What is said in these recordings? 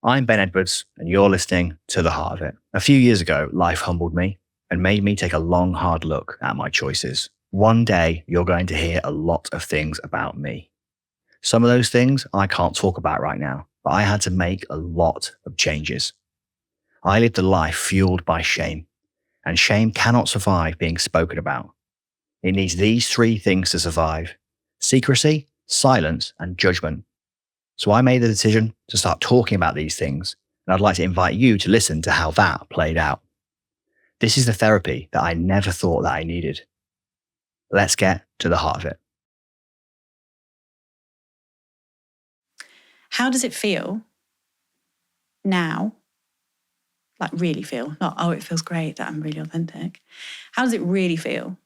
I'm Ben Edwards, and you're listening to The Heart of It. A few years ago, life humbled me and made me take a long, hard look at my choices. One day, you're going to hear a lot of things about me. Some of those things I can't talk about right now, but I had to make a lot of changes. I lived a life fueled by shame, and shame cannot survive being spoken about. It needs these three things to survive: secrecy, silence, and judgment. So I made the decision to start talking about these things, and I'd like to invite you to listen to how that played out. This is the therapy that I never thought that I needed. Let's get to the heart of it. How does it feel now? Like really feel, not, oh, it feels great that I'm really authentic. How does it really feel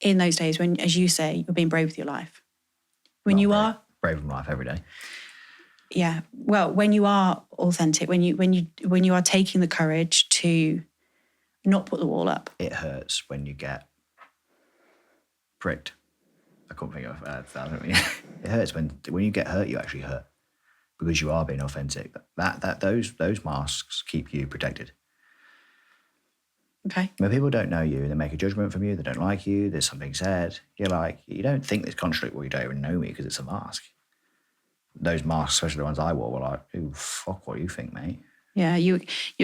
in those days when, as you say, you're being brave with your life? When you are brave with life every day. Yeah. Well, when you are authentic, when you are taking the courage to not put the wall up. It hurts when you get pricked. I couldn't think of that. It hurts when you get hurt. You actually hurt because you are being authentic. Those masks keep you protected. Okay. When people don't know you, they make a judgment from you. They don't like you. There's something said. You're like, you don't think this contradict. Well, you don't even know me because it's a mask. Those masks, especially the ones I wore, were like, "Ooh, fuck, what do you think, mate?" Yeah, you're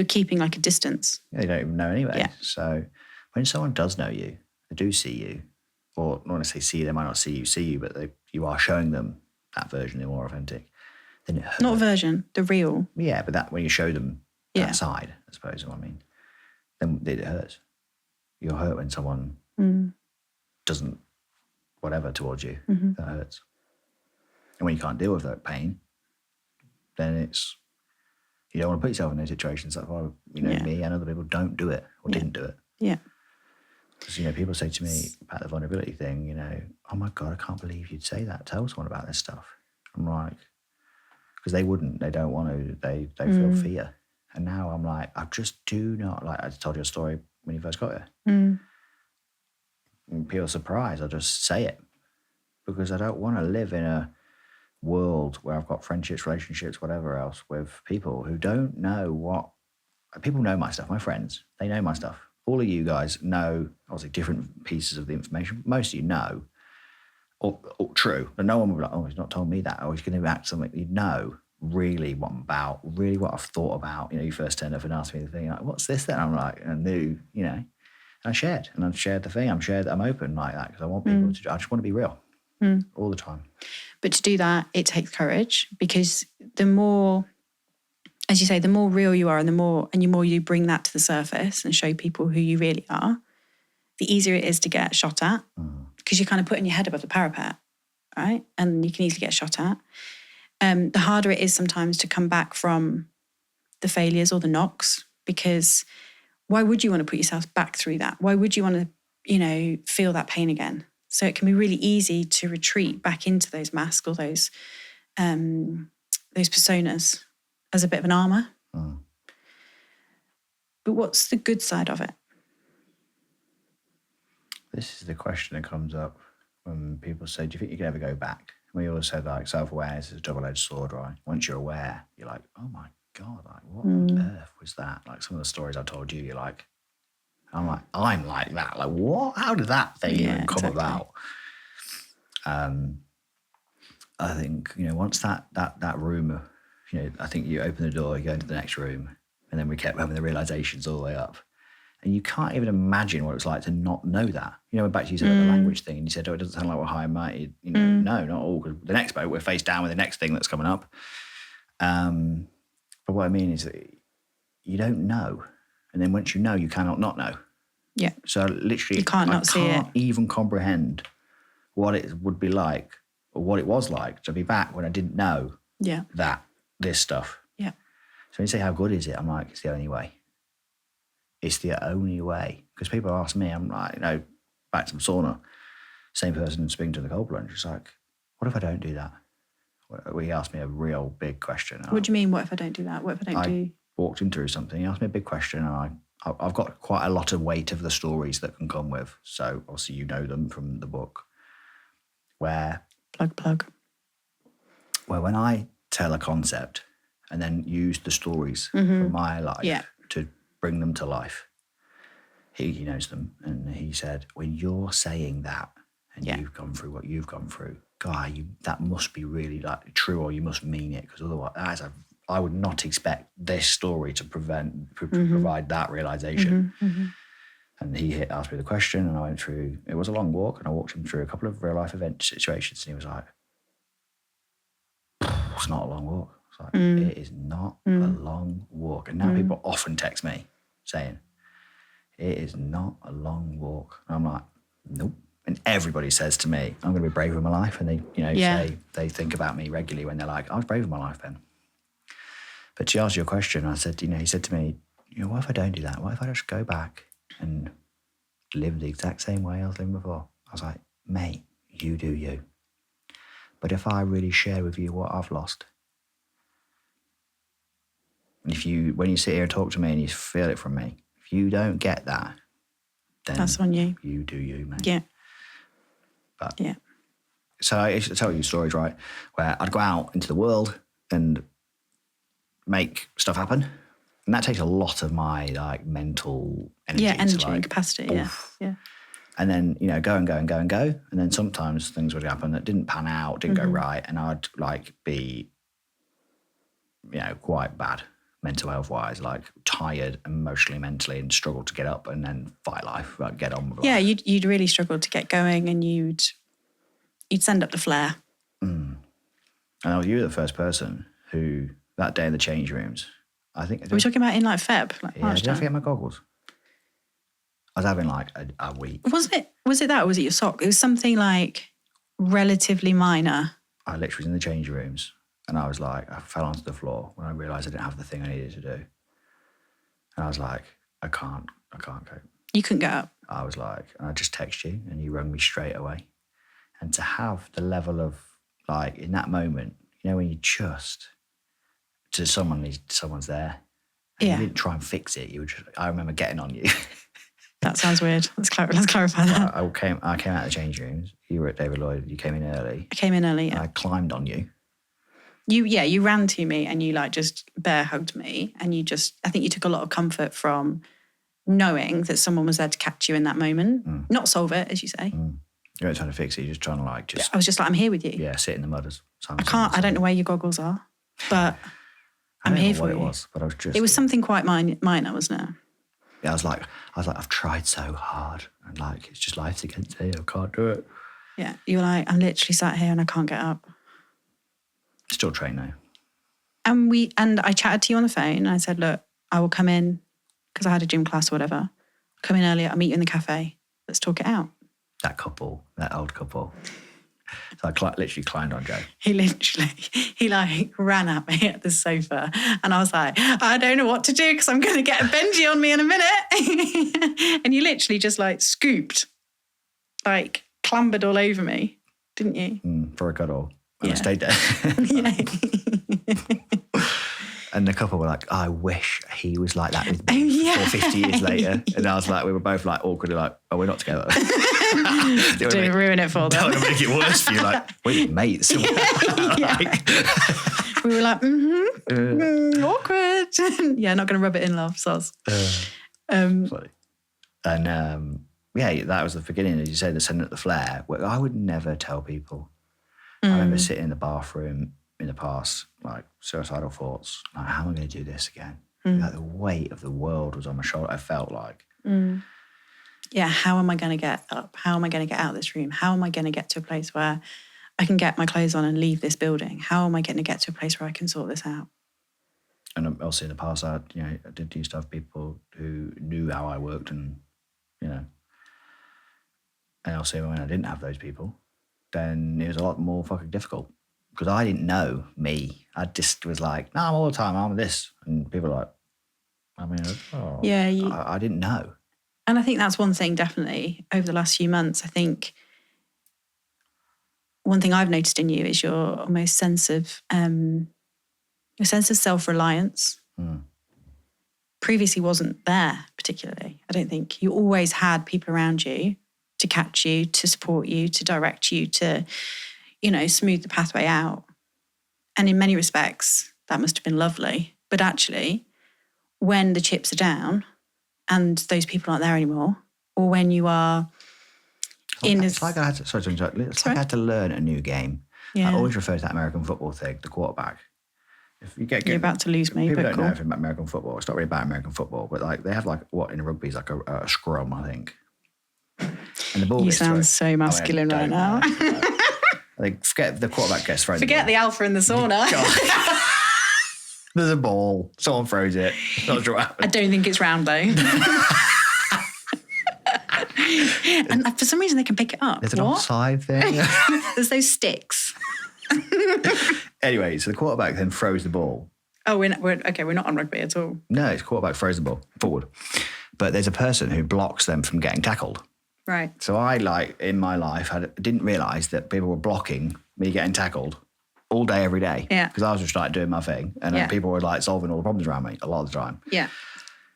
keeping like a distance. Yeah, you don't even know anyway. Yeah. So when someone does know you, they do see you, or not necessarily see you, they might not see you, but you are showing them that version, the more authentic. Then it hurts. Not a version, the real. Yeah, but that when you show them that side, I suppose is what I mean, then it hurts. You're hurt when someone doesn't whatever towards you. Mm-hmm. That hurts. And when you can't deal with that pain, then it's, you don't want to put yourself in those situations. That's why, me and other people don't do it or didn't do it. Yeah. Because, people say to me about the vulnerability thing, oh my God, I can't believe you'd say that. Tell someone about this stuff. I'm like, because they wouldn't, they don't want to, they feel fear. And now I'm like, I just do not, like I told you a story when you first got here. And people are surprised, I just say it. Because I don't want to live in a world where I've got friendships, relationships, whatever else, with people who don't know people know my stuff, my friends, they know my stuff. All of you guys know, obviously, different pieces of the information. Most of you know, or true, but no one will be like, oh, he's not told me that, or he's going to act something. You know really what I'm about, really what I've thought about. You first turned up and asked me the thing, like, what's this then? I'm like, I knew, and I shared the thing. I'm open like that because I want people to, I just want to be real all the time. But to do that, it takes courage, because the more, as you say, the more real you are and the more you bring that to the surface and show people who you really are, the easier it is to get shot at, because you're kind of putting your head above the parapet, right? And you can easily get shot at. The harder it is sometimes to come back from the failures or the knocks, because why would you want to put yourself back through that? Why would you want to, feel that pain again? So it can be really easy to retreat back into those masks or those personas as a bit of an armour. But what's the good side of it? This is the question that comes up when people say, do you think you can ever go back? We always said, like, self-awareness is a double-edged sword, right? Once you're aware, you're like, oh my God, like, what on earth was that? Like, some of the stories I told you, you're like, I'm like that. Like, what? How did that thing even come about? I think, once that room, I think you open the door, you go into the next room, and then we kept having the realizations all the way up. And you can't even imagine what it's like to not know that. Back to you said about the language thing, and you said, oh, it doesn't sound like we're high and mighty. No, not all, because the next boat, we're face down with the next thing that's coming up. But what I mean is that you don't know. And then once you know, you cannot not know. Yeah. So literally, you can't not see it. I can't even comprehend what it would be like, or what it was like to be back when I didn't know this stuff. Yeah. So when you say, how good is it? I'm like, it's the only way. It's the only way. Because people ask me, I'm like, back to the sauna, same person speaking to the cold plunge. It's like, what if I don't do that? He asked me a real big question. What do you mean, what if I don't do that? What if I don't do? Walked him through something. He asked me a big question, and I've got quite a lot of weight of the stories that can come with. So obviously you know them from the book. Where Plug. Where when I tell a concept and then used the stories from my life to bring them to life. He knows them, and he said, when you're saying that and you've gone through what you've gone through, Guy, that must be really like true, or you must mean it, because otherwise I would not expect this story to provide that realization. And he asked me the question, and I went through, it was a long walk, and I walked him through a couple of real life event situations, and he was like, it's not a long walk. It's like, it is not a long walk. And now people often text me saying, it is not a long walk. And I'm like, nope. And everybody says to me, I'm going to be brave with my life. And they, say, they think about me regularly when they're like, I was brave with my life then. But to answer your question, I said, he said to me, what if I don't do that? What if I just go back and live the exact same way I was living before? I was like, mate, you do you. But if I really share with you what I've lost, and when you sit here and talk to me and you feel it from me, if you don't get that, then that's on you. You do you, mate. Yeah. But so I used to tell you stories, right, where I'd go out into the world and make stuff happen, and that takes a lot of my like mental energy. Yeah, energy and capacity. Yeah. And then go and go and go and go, and then sometimes things would happen that didn't pan out, didn't go right, and I'd like be, quite bad mental health wise, like tired emotionally, mentally, and struggle to get up and then fight life, like get on with life. Yeah, you'd really struggle to get going, and you'd send up the flare. And you were the first person who that day in the change rooms, I think. Are we talking about in like Feb? Like yeah, did I forget my goggles? I was having like a week. Was it that, or was it your sock? It was something like relatively minor. I literally was in the change rooms, and I was like, I fell onto the floor when I realised I didn't have the thing I needed to do. And I was like, I can't cope. You couldn't get up. I was like, and I just texted you, and you rang me straight away. And to have the level of like in that moment, when you just to someone's there, and you didn't try and fix it. You were just. I remember getting on you. That sounds weird. Let's clarify that. I came out of the change rooms. You were at David Lloyd. You came in early. I came in early, yeah. I climbed on you. You ran to me and you like just bear hugged me, and I think you took a lot of comfort from knowing that someone was there to catch you in that moment. Not solve it, as you say. You weren't trying to fix it. You're just trying to like just. I was just like, I'm here with you. Yeah, sit in the mud as. I don't know where your goggles are, but I'm here for you. I don't know what it was, but I was just. It was something quite minor, wasn't it? Yeah, I was like, I've tried so hard, and like it's just life's against me. I can't do it. Yeah, you were like, I'm literally sat here and I can't get up. Still train now. And I chatted to you on the phone, and I said, look, I will come in because I had a gym class or whatever. Come in earlier. I'll meet you in the cafe. Let's talk it out. That old couple. So I literally climbed on Joe. He like ran at me at the sofa, and I was like, I don't know what to do because I'm going to get a Benji on me in a minute. And you literally just like scooped, like clambered all over me, didn't you? For a cuddle. And I stayed there. And the couple were like, I wish he was like that with me 50 years later. And I was like, we were both like awkwardly like, oh, we're not together. Didn't ruin it for them. Don't want to make it worse for you. Like, we're mates. We were like, awkward. Yeah, not going to rub it in, love, soz. And that was the beginning, as you say, the sending up the flare. I would never tell people. I remember sitting in the bathroom in the past, like suicidal thoughts, like, how am I going to do this again? Like the weight of the world was on my shoulder. I felt like. Yeah, how am I going to get up? How am I going to get out of this room? How am I going to get to a place where I can get my clothes on and leave this building? How am I going to get to a place where I can sort this out? And also in the past, I did used to have people who knew how I worked, and and also when I didn't have those people, then it was a lot more fucking difficult. Because I didn't know me. I just was like, no, I'm all the time, I'm this. And people were like, I didn't know. And I think that's one thing definitely over the last few months. I think one thing I've noticed in you is your almost sense of self-reliance. Previously wasn't there particularly. I don't think. You always had people around you to catch you, to support you, to direct you, to smooth the pathway out. And in many respects, that must have been lovely. But actually, when the chips are down and those people aren't there anymore, or when you are it's like I had to, sorry to interrupt. It's like I had to learn a new game. Yeah. I always refer to that American football thing, the quarterback. If you get You're about to lose me, people but don't cool. know anything about American football. It's not really about American football, but like they have like what in rugby is like a scrum, I think. And the ball. You sound so masculine right now. I think forget the quarterback gets thrown. Forget the alpha in the sauna. There's a ball. Someone throws it. Not sure what happens. I don't think it's round though. And for some reason they can pick it up. There's an offside thing. There's those sticks. Anyway, so the quarterback then throws the ball. Oh, we're not on rugby at all. No, it's quarterback throws the ball forward. But there's a person who blocks them from getting tackled. Right. So I, like, in my life, I didn't realise that people were blocking me getting tackled all day, every day. Yeah. Because I was just, like, doing my thing. And then people were, like, solving all the problems around me a lot of the time. Yeah.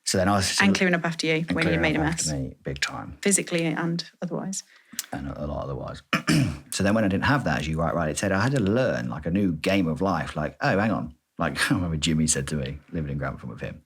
So then I was... And clearing up after you when you made a mess. Me, big time. Physically and otherwise. And a lot otherwise. So then when I didn't have that, as you rightly said, I had to learn, like, a new game of life. Like, oh, hang on. Like, I remember Jimmy said to me, living in Grantham with him.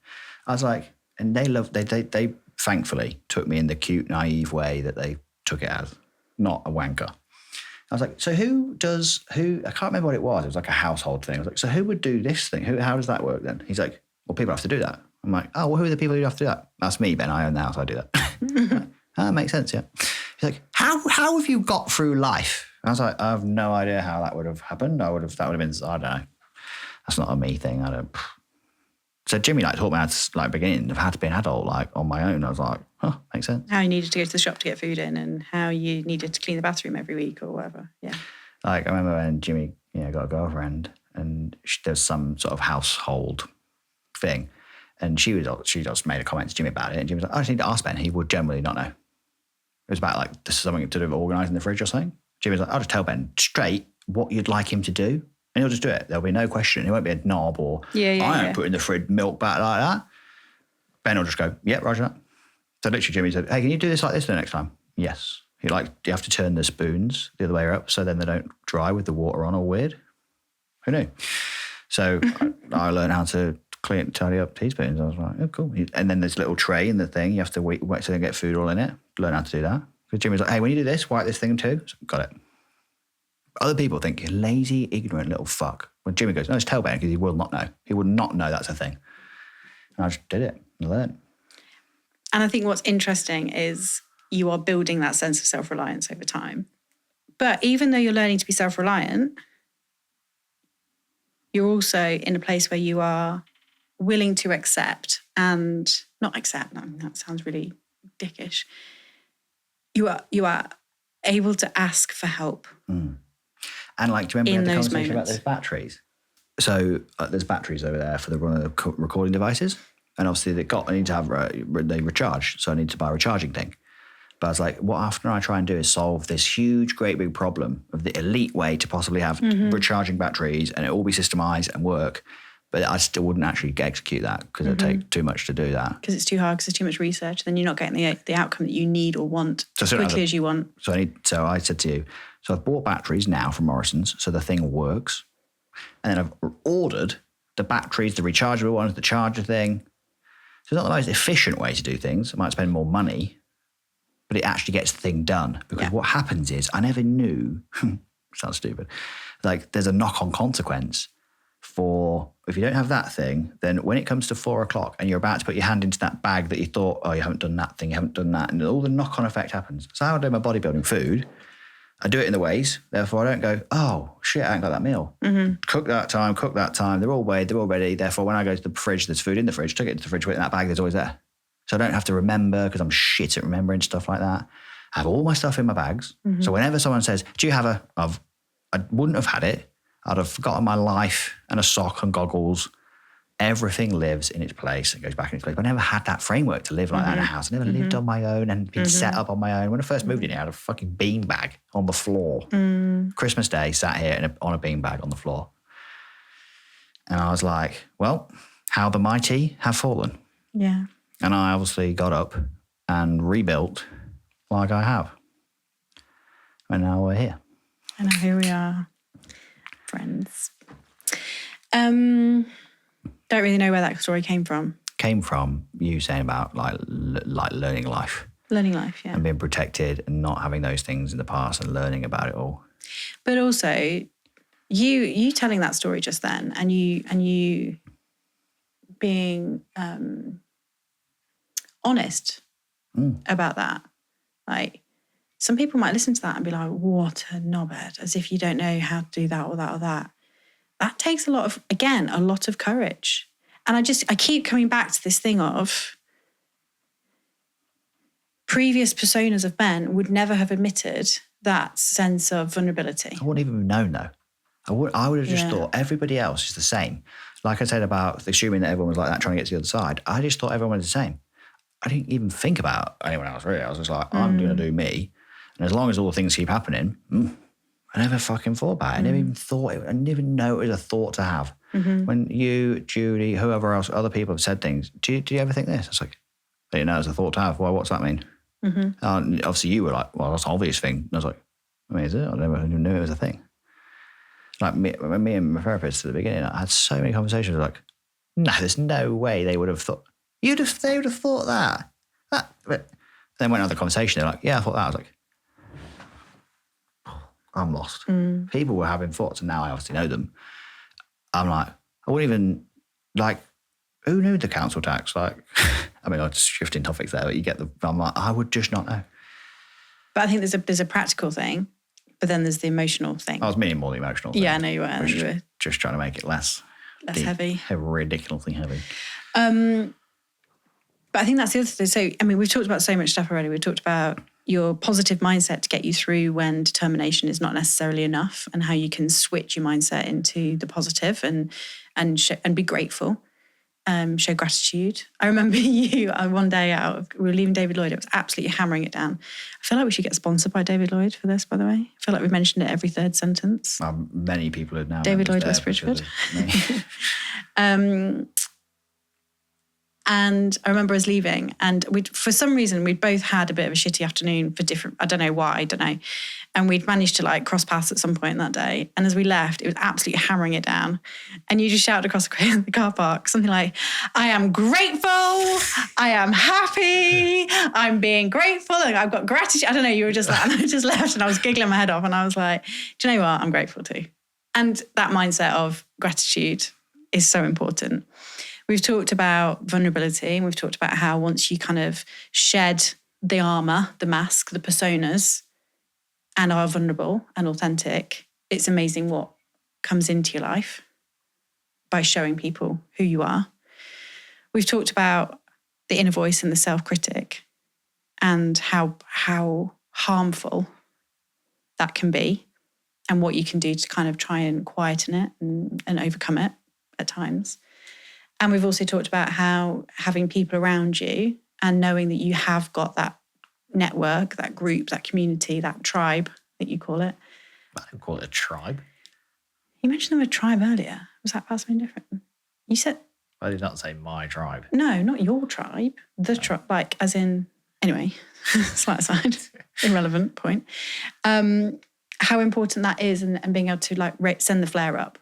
I was like... And they thankfully took me in the cute, naive way that they took it as, not a wanker. I was like, so who, I can't remember what it was. It was like a household thing. I was like, so who would do this thing? How does that work then? He's like, well, people have to do that. I'm like, oh, well, who are the people who have to do that? That's me, Ben. I own the house. I do that. Like, that makes sense, yeah. He's like, how have you got through life? I was like, I have no idea how that would have happened. That would have been, I don't know. That's not a me thing. I don't... So Jimmy like taught me how to like beginning of how to be an adult like on my own. I was like, makes sense. How you needed to go to the shop to get food in and how you needed to clean the bathroom every week or whatever. Yeah. Like I remember when Jimmy, got a girlfriend and there's some sort of household thing, and she just made a comment to Jimmy about it, and Jimmy was like, I just need to ask Ben. He would generally not know. It was about like this is something to do with organising the fridge or something. Jimmy was like, I'll just tell Ben straight what you'd like him to do. And he'll just do it. There'll be no question. He won't be a knob or I don't put in the fridge milk back like that. Ben will just go, yeah, roger that. So literally Jimmy said, hey, can you do this like this the next time? Yes. You have to turn the spoons the other way up so then they don't dry with the water on all weird. Who knew? So I learned how to tidy up teaspoons. I was like, oh, cool. And then there's a little tray in the thing. You have to wait so they get food all in it. Learn how to do that. Because Jimmy's like, hey, when you do this, wipe this thing too. So, got it. Other people think you're lazy, ignorant little fuck. When Jimmy goes, no, just tell Ben because he will not know. He will not know that's a thing. And I just did it and learned. And I think what's interesting is you are building that sense of self-reliance over time. But even though you're learning to be self-reliant, you're also in a place where you are willing to accept and not accept. No, that sounds really dickish. You are able to ask for help. Mm. And like, do you remember we had the conversation moments about those batteries? So there's batteries over there for the recording devices. And obviously I need to have, they recharge. So I need to buy a recharging thing. But I was like, what often I try and do is solve this huge, great big problem of the elite way to possibly have recharging batteries and it all be systemized and work. But I still wouldn't actually execute that because it would take too much to do that. Because it's too hard, because there's too much research. Then you're not getting the outcome that you need or want as quickly as you want. So I said to you, so I've bought batteries now from Morrison's, so the thing works. And then I've ordered the batteries, the rechargeable ones, the charger thing. So it's not the most efficient way to do things. I might spend more money, but it actually gets the thing done. Because what happens is, I never knew, sounds stupid, like there's a knock-on consequence for, if you don't have that thing, then when it comes to 4 o'clock and you're about to put your hand into that bag that you thought, oh, you haven't done that thing, you haven't done that, and all the knock-on effect happens. So how I do my bodybuilding food, I do it in the ways, therefore I don't go, oh, shit, I ain't got that meal. Mm-hmm. Cook that time, they're all weighed, they're all ready. Therefore, when I go to the fridge, there's food in the fridge, took it to the fridge, put it in that bag, there's always there. So I don't have to remember, because I'm shit at remembering stuff like that. I have all my stuff in my bags. Mm-hmm. So whenever someone says, do you have I wouldn't have had it. I'd have forgotten my life and a sock and goggles. Everything lives in its place and goes back in its place. But I never had that framework to live like that in a house. I never lived on my own and been set up on my own. When I first moved in here, I had a fucking beanbag on the floor. Christmas Day, sat here on a beanbag on the floor. And I was like, well, how the mighty have fallen. Yeah. And I obviously got up and rebuilt like I have. And now we're here. And now here we are, friends. Don't really know where that story came from. Came from you saying about like learning life. Learning life, yeah. And being protected and not having those things in the past and learning about it all. But also, you telling that story just then, and you being honest about that. Like, some people might listen to that and be like, "What a knobhead!" As if you don't know how to do that or that or that. That takes a lot of courage. And I keep coming back to this thing of previous personas of men would never have admitted that sense of vulnerability. I wouldn't even have known though. I would have just thought everybody else is the same. Like I said about assuming that everyone was like that trying to get to the other side. I just thought everyone was the same. I didn't even think about anyone else really. I was just like, I'm going to do me. And as long as all the things keep happening, I never fucking thought about it. I never even thought it. I didn't even know it was a thought to have. When you, Judy, whoever else, other people have said things, do you ever think this? It's like, I didn't know it was a thought to have. Well, what's that mean? Obviously you were like, well, that's an obvious thing. And I was like, I mean, is it? I never even knew it was a thing. Like me and my therapist at the beginning, I had so many conversations like, no, there's no way they would have thought, they would have thought that. But then when I had the conversation, they're like, yeah, I thought that. I was like, I'm lost. People were having thoughts and now I obviously know them. I'm like, I wouldn't even, like, who knew the council tax? Like, I mean, I'm just shifting topics there, but you get I'm like, I would just not know. But I think there's a practical thing, but then there's the emotional thing. I was meaning more the emotional thing. Yeah, I know you were. You were just trying to make it less heavy. Ridiculously heavy. But I think that's the other thing. So, I mean, we've talked about so much stuff already. We've talked about your positive mindset to get you through when determination is not necessarily enough, and how you can switch your mindset into the positive and be grateful, show gratitude. I remember you one day we were leaving David Lloyd. It was absolutely hammering it down. I feel like we should get sponsored by David Lloyd for this, by the way. I feel like we've mentioned it every third sentence. Many people have now. David Lloyd, West Bridgeford. And I remember us leaving, and for some reason we'd both had a bit of a shitty afternoon for different, I don't know why, I don't know. And we'd managed to like cross paths at some point that day. And as we left, it was absolutely hammering it down. And you just shouted across the car park, something like, I am grateful, I am happy, I'm being grateful, and I've got gratitude. I don't know, you were just like, and I just left and I was giggling my head off and I was like, do you know what? I'm grateful too. And that mindset of gratitude is so important. We've talked about vulnerability, and we've talked about how once you kind of shed the armor, the mask, the personas, and are vulnerable and authentic, it's amazing what comes into your life by showing people who you are. We've talked about the inner voice and the self-critic and how harmful that can be, and what you can do to kind of try and quieten it and overcome it at times. And we've also talked about how having people around you and knowing that you have got that network, that group, that community, that tribe that you call it. I don't call it a tribe. You mentioned the word tribe earlier. Was that about something different? You said... I did not say my tribe. No, not your tribe. The tribe, like as in... Anyway, slight aside, irrelevant point. How important that is, and being able to like send the flare up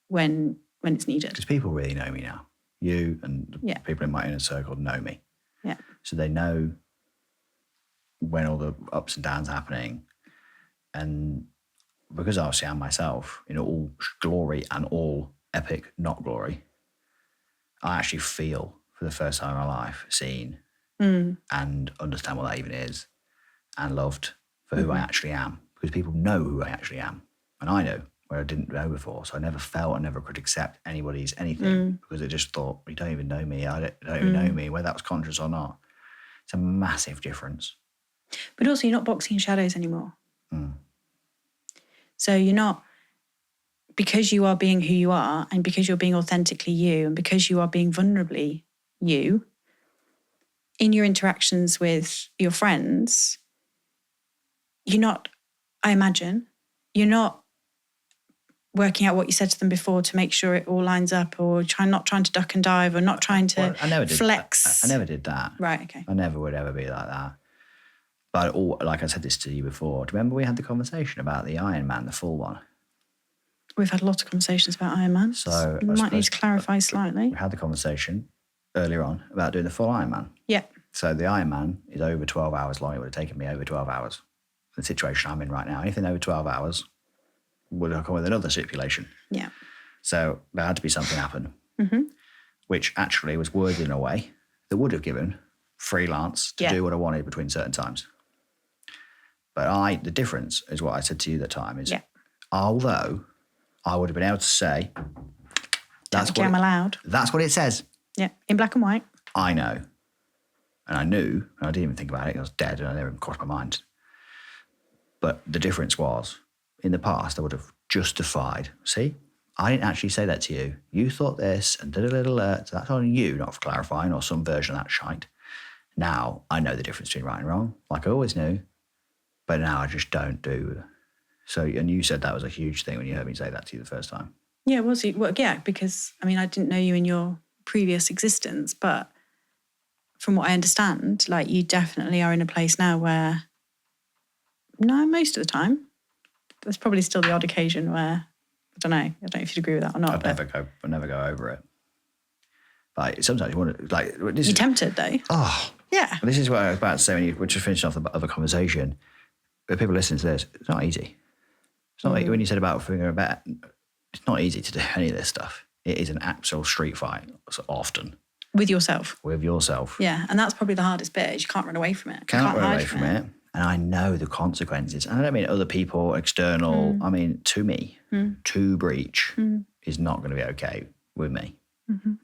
when it's needed. Because people really know me now. You and the people in my inner circle know me. Yeah. So they know when all the ups and downs are happening. And because obviously I'm myself, in all glory and all epic not glory, I actually feel for the first time in my life seen and understand what that even is, and loved for who I actually am. Because people know who I actually am. And I know where I didn't know before. So I never felt, I never could accept anybody's anything because I just thought, you don't even know me. I don't even know me, whether that was conscious or not. It's a massive difference. But also you're not boxing in shadows anymore. So you're not, because you are being who you are, and because you're being authentically you, and because you are being vulnerably you, in your interactions with your friends, you're not, I imagine, you're not working out what you said to them before to make sure it all lines up, or not trying to duck and dive, or not trying to flex. I never did that. Right, okay. I never would ever be like that. But like I said this to you before, do you remember we had the conversation about the Ironman, the full one? We've had a lot of conversations about Ironman. So we might need to clarify slightly. We had the conversation earlier on about doing the full Ironman. Yeah. So the Ironman is over 12 hours long. It would have taken me over 12 hours. The situation I'm in right now, anything over 12 hours would have come with another stipulation. Yeah. So there had to be something happen, Mm-hmm. which actually was worded in a way that would have given freelance to do what I wanted between certain times. But the difference is what I said to you at the time is, although I would have been able to say, that's what I'm allowed. That's what it says. Yeah, in black and white. I know. And I knew, and I didn't even think about it. I was dead and I never even crossed my mind. But the difference was, in the past, I would have justified. See, I didn't actually say that to you. You thought this and da-da-da-da-da. So that's on you, not for clarifying or some version of that shite. Now I know the difference between right and wrong, like I always knew. But now I just don't do. So, and you said that was a huge thing when you heard me say that to you the first time. Yeah, it was. Well, yeah, because, I mean, I didn't know you in your previous existence, but from what I understand, like, you definitely are in a place now where, no, most of the time, there's probably still the odd occasion where, I don't know if you'd agree with that or not. I'd never go over it. Like, sometimes you want to, like... You're tempted, though. Oh. Yeah. This is what I was about to say when we're just finishing off the other conversation. But people listening to this, it's not easy. It's not like when you said about figuring a bet, it's not easy to do any of this stuff. It is an actual street fight, so often. With yourself. With yourself. Yeah, and that's probably the hardest bit, is you can't run away from it. Can't run away from it. And I know the consequences. And I don't mean other people, external. I mean, to me, to breach is not going to be okay with me. Mm-hmm.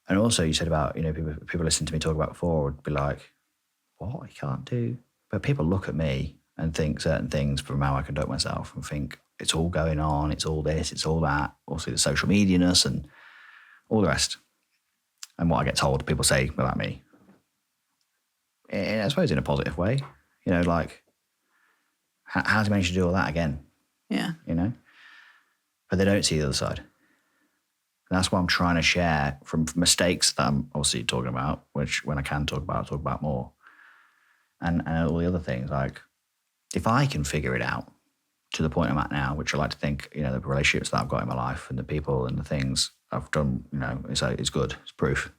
And also you said about, people listening to me talk about before would be like, what? I can't do. But people look at me and think certain things from how I conduct myself and think it's all going on, it's all this, it's all that. Also the social media-ness and all the rest. And what I get told people say about me. And I suppose in a positive way. Like, how's he managed to do all that again? Yeah. But they don't see the other side. And that's what I'm trying to share from mistakes that I'm obviously talking about, which when I can talk about more. And all the other things, like, if I can figure it out to the point I'm at now, which I like to think, the relationships that I've got in my life and the people and the things I've done, it's good, it's proof,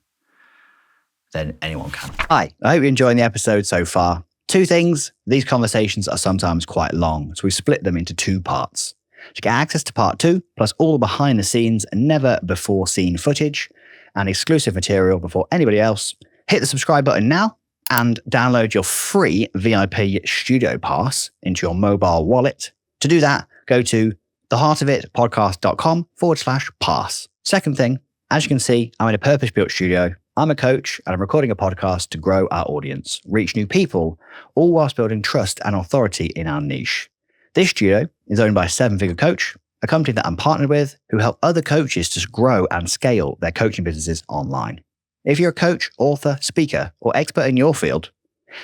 then anyone can. Hi, I hope you're enjoying the episode so far. 2 things, these conversations are sometimes quite long, so we've split them into 2 parts. To get access to part 2, plus all the behind the scenes and never before seen footage and exclusive material before anybody else, hit the subscribe button now and download your free VIP studio pass into your mobile wallet. To do that, go to theheartofitpodcast.com/pass. Second thing, as you can see, I'm in a purpose-built studio. I'm a coach and I'm recording a podcast to grow our audience, reach new people, all whilst building trust and authority in our niche. This studio is owned by a 7-figure coach, a company that I'm partnered with who help other coaches to grow and scale their coaching businesses online. If you're a coach, author, speaker, or expert in your field,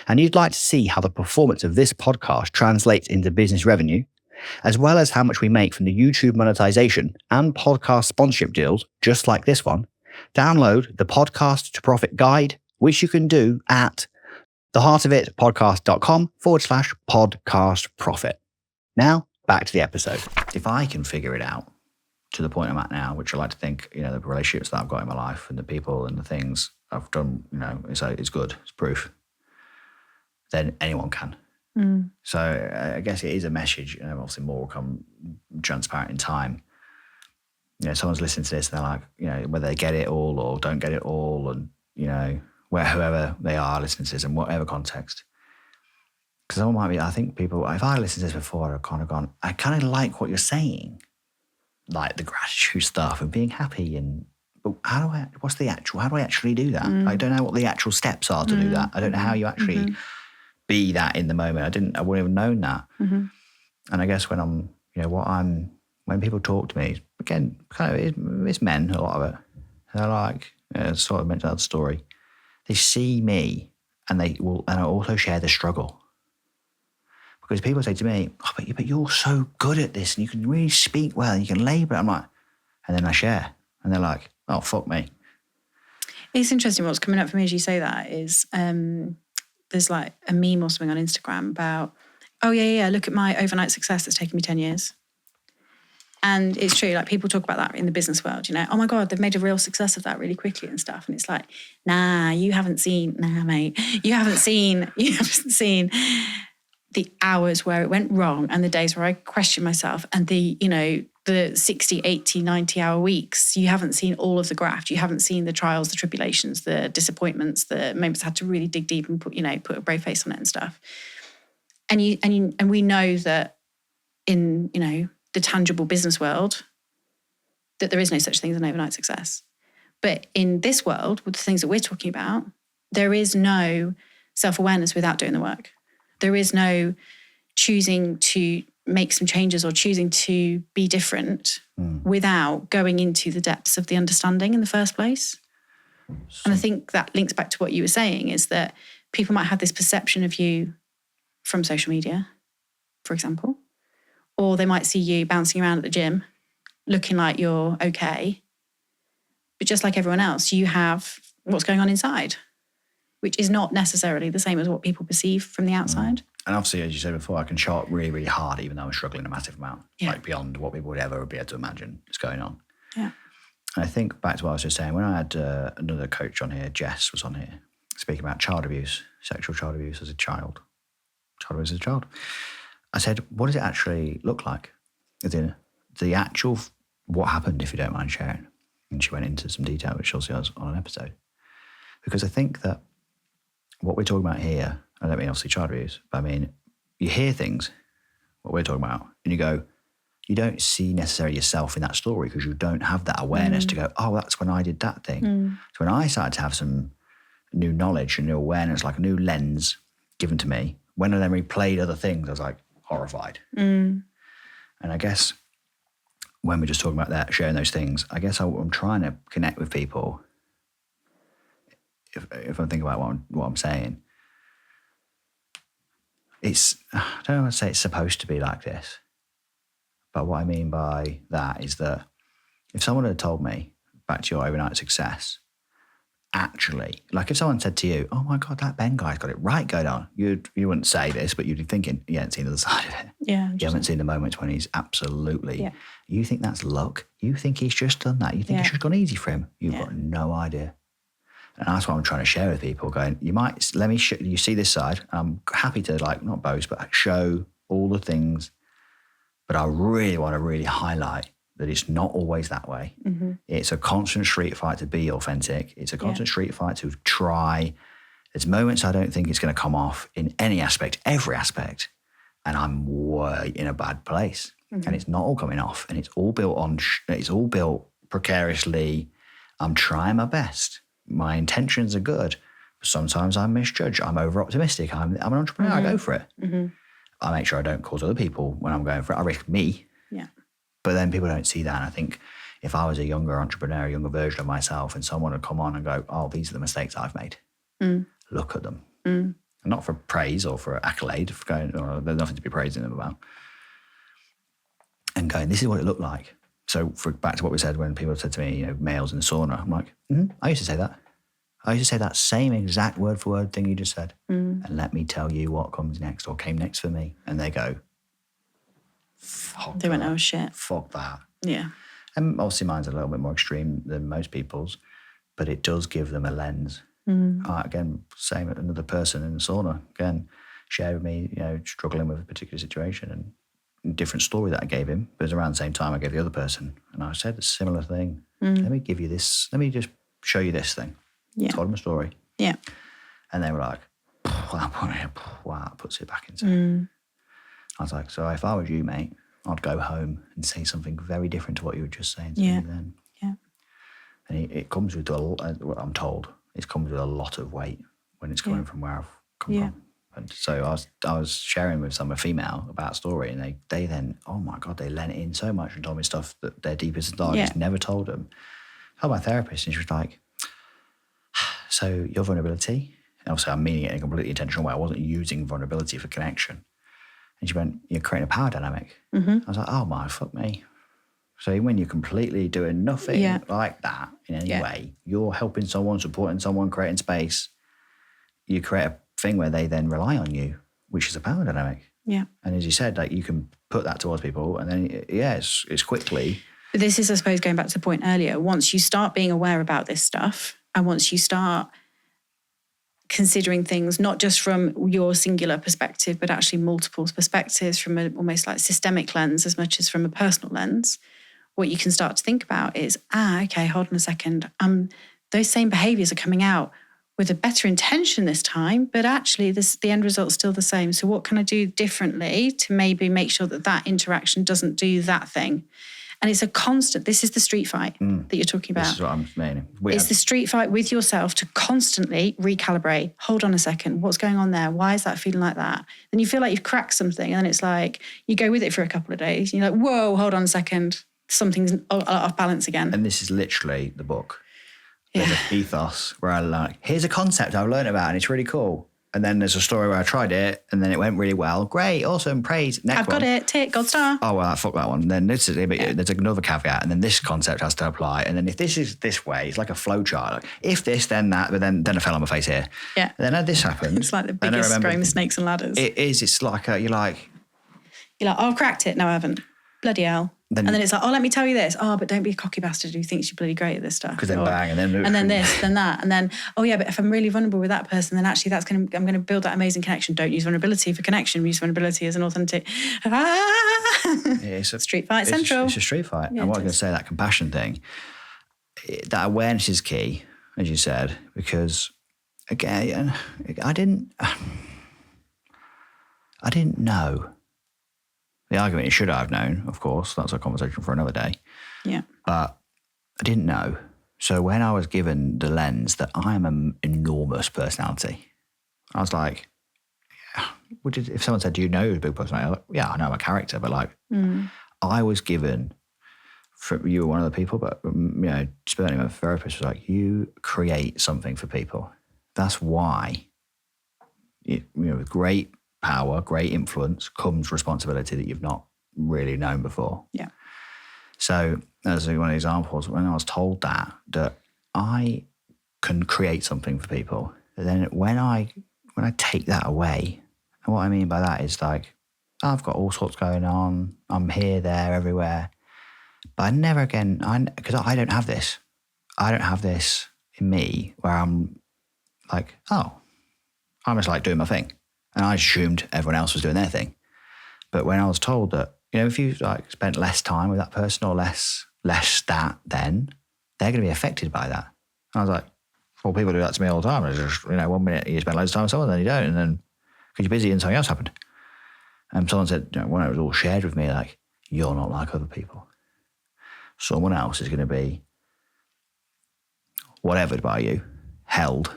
and you'd like to see how the performance of this podcast translates into business revenue, as well as how much we make from the YouTube monetization and podcast sponsorship deals, just like this one, download the Podcast to Profit Guide, which you can do at theheartofitpodcast.com/podcast profit. Now, back to the episode. If I can figure it out to the point I'm at now, which I like to think, the relationships that I've got in my life and the people and the things I've done, it's good, it's proof, then anyone can. So I guess it is a message, obviously more will come transparent in time. Someone's listening to this and they're like, whether they get it all or don't get it all, and, whoever they are listening to this in whatever context. Because someone might be, I think people, if I listened to this before, I've kind of gone, I kind of like what you're saying, like the gratitude stuff and being happy, but how do I actually do that? I don't know what the actual steps are to do that. I don't know how you actually be that in the moment. I wouldn't have known that. And I guess when when people talk to me, again, kind of, it's men, a lot of it. They're like, sort of mentioned that story. They see me and I also share the struggle. Because people say to me, but you're so good at this and you can really speak well and you can labour. I'm like, and then I share and they're like, oh, fuck me. It's interesting what's coming up for me as you say that is there's like a meme or something on Instagram about, oh yeah, look at my overnight success that's taken me 10 years. And it's true, like people talk about that in the business world, you know, oh my God, they've made a real success of that really quickly and stuff. And it's like, mate, you haven't seen the hours where it went wrong and the days where I questioned myself and the 60, 80, 90 hour weeks. You haven't seen all of the graft. You haven't seen the trials, the tribulations, the disappointments, the moments I had to really dig deep and put a brave face on it and stuff. And we know that in, the tangible business world, that there is no such thing as an overnight success. But in this world, with the things that we're talking about, there is no self-awareness without doing the work. There is no choosing to make some changes or choosing to be different without going into the depths of the understanding in the first place. And I think that links back to what you were saying, is that people might have this perception of you from social media, for example, or they might see you bouncing around at the gym looking like you're okay. But just like everyone else, you have what's going on inside, which is not necessarily the same as what people perceive from the outside. And obviously, as you said before, I can show up really, really hard, even though I'm struggling a massive amount, like beyond what people would ever be able to imagine is going on. Yeah. And I think back to what I was just saying, when I had another coach on here, Jess was on here, speaking about child abuse, sexual child abuse as a child. Child abuse as a child. I said, what does it actually look like? As in, the actual, what happened, if you don't mind sharing? And she went into some detail, which also was on an episode. Because I think that what we're talking about here, I don't mean obviously child abuse, but I mean, you hear things, what we're talking about, and you go, you don't see necessarily yourself in that story because you don't have that awareness to go, oh, that's when I did that thing. So when I started to have some new knowledge and new awareness, like a new lens given to me, when I then replayed other things, I was like horrified. And I guess when we're just talking about that, sharing those things, I guess I'm trying to connect with people. If I think about what I'm saying, I don't want to say it's supposed to be like this, but what I mean by that is that if someone had told me, back to your overnight success, actually, like if someone said to you, oh my God, that Ben guy's got it right going on, you wouldn't say this, but you'd be thinking, you haven't seen the other side of it. Yeah. You haven't seen the moments when he's absolutely, you think that's luck. You think he's just done that. You think it's just gone easy for him. You've got no idea. And that's what I'm trying to share with people, going, let me show you, see this side. I'm happy to not boast, but show all the things. But I really want to really highlight that it's not always that way. It's a constant street fight to be authentic. It's a constant street fight to try. There's moments I don't think it's going to come off in any aspect, every aspect. And I'm way in a bad place. And it's not all coming off. And it's all built precariously. I'm trying my best. My intentions are good. But sometimes I misjudge. I'm over-optimistic. I'm an entrepreneur. I go for it. I make sure I don't cause other people when I'm going for it. I risk me. Yeah. But then people don't see that. And I think if I was a younger entrepreneur, a younger version of myself, and someone would come on and go, oh, these are the mistakes I've made. Look at them. And not for praise or for accolade, there's nothing to be praising them about. And going, this is what it looked like. So back to what we said when people said to me, males in the sauna, I'm like, I used to say that. I used to say that same exact word for word thing you just said. And let me tell you what comes next or came next for me. And they go, fuck They went, oh shit. Fuck that. Yeah. And obviously mine's a little bit more extreme than most people's, but it does give them a lens. Again, same another person in the sauna, again, shared with me, struggling with a particular situation and different story that I gave him, but it was around the same time I gave the other person. And I said a similar thing. Let me give you this. Let me just show you this thing. Yeah. Told him a story. Yeah. And they were like, wow, puts it back into. I was like, so if I was you, mate, I'd go home and say something very different to what you were just saying to me then. Yeah. And it comes with, what I'm told, it comes with a lot of weight when it's coming from where I've come from. And so I was sharing with a female about a story, and they then, oh my God, they lent in so much and told me stuff that their deepest and darkest never told them. I told my therapist, and she was like, so your vulnerability, and obviously I'm meaning it in a completely intentional way. I wasn't using vulnerability for connection. And she went, you're creating a power dynamic. I was like, oh my, fuck me. So when you're completely doing nothing like that in any way, you're helping someone, supporting someone, creating space, you create a thing where they then rely on you, which is a power dynamic. Yeah. And as you said, like you can put that towards people and then, it's quickly. But this is, I suppose, going back to the point earlier, once you start being aware about this stuff and once you start considering things not just from your singular perspective, but actually multiple perspectives from an almost like systemic lens as much as from a personal lens, what you can start to think about is, okay, hold on a second. Those same behaviours are coming out with a better intention this time, but actually the end result's still the same. So what can I do differently to maybe make sure that interaction doesn't do that thing? And it's a constant, this is the street fight that you're talking about. This is what I'm meaning. It's the street fight with yourself to constantly recalibrate. Hold on a second, what's going on there? Why is that feeling like that? Then you feel like you've cracked something and then it's like, you go with it for a couple of days. And you're like, whoa, hold on a second. Something's off balance again. And this is literally the book. There's an ethos where I like, here's a concept I've learned about and it's really cool. And then there's a story where I tried it and then it went really well. Great, awesome, praise. Next I've got it, tick, gold star. Oh, well, fuck that one. And then there's another caveat. And then this concept has to apply. And then if this is this way, it's like a flow chart. Like, if this, then that, but then I fell on my face here. Yeah. And then this happened. It's like the biggest game of snakes and ladders. It is. It's like, you're like, oh, I've cracked it. No, I haven't. Bloody hell. And then it's like, oh, let me tell you this. Oh, but don't be a cocky bastard who thinks you're bloody great at this stuff. Because then bang, and then this, then that. And then, oh yeah, but if I'm really vulnerable with that person, then actually I'm going to build that amazing connection. Don't use vulnerability for connection. Use vulnerability as an authentic. It's a street fight central. It's a street fight. Yeah, and what I'm going to say, that compassion thing, that awareness is key, as you said, because again, I didn't know. The argument is, should I have known? Of course, that's a conversation for another day. Yeah. But I didn't know. So when I was given the lens that I am an enormous personality, I was like, if someone said, do you know you're a big personality? I was like, yeah, I know I'm a character, but like, I was given, you were one of the people, but Spurning, my therapist, was like, you create something for people. That's why, with great power, great influence comes responsibility that you've not really known before. Yeah. So as one of the examples, when I was told that I can create something for people, then when I take that away, and what I mean by that is like, I've got all sorts going on, I'm here, there, everywhere, but I never again, because I don't have this. I don't have this in me where I'm like, oh, I'm just like doing my thing. And I assumed everyone else was doing their thing. But when I was told that, if you like spent less time with that person or less that, then they're going to be affected by that. And I was like, well, people do that to me all the time. It's just, 1 minute you spend loads of time with someone, then you don't. And then because you're busy and something else happened. And someone said, when it was all shared with me, like, you're not like other people. Someone else is going to be whatevered by you, held,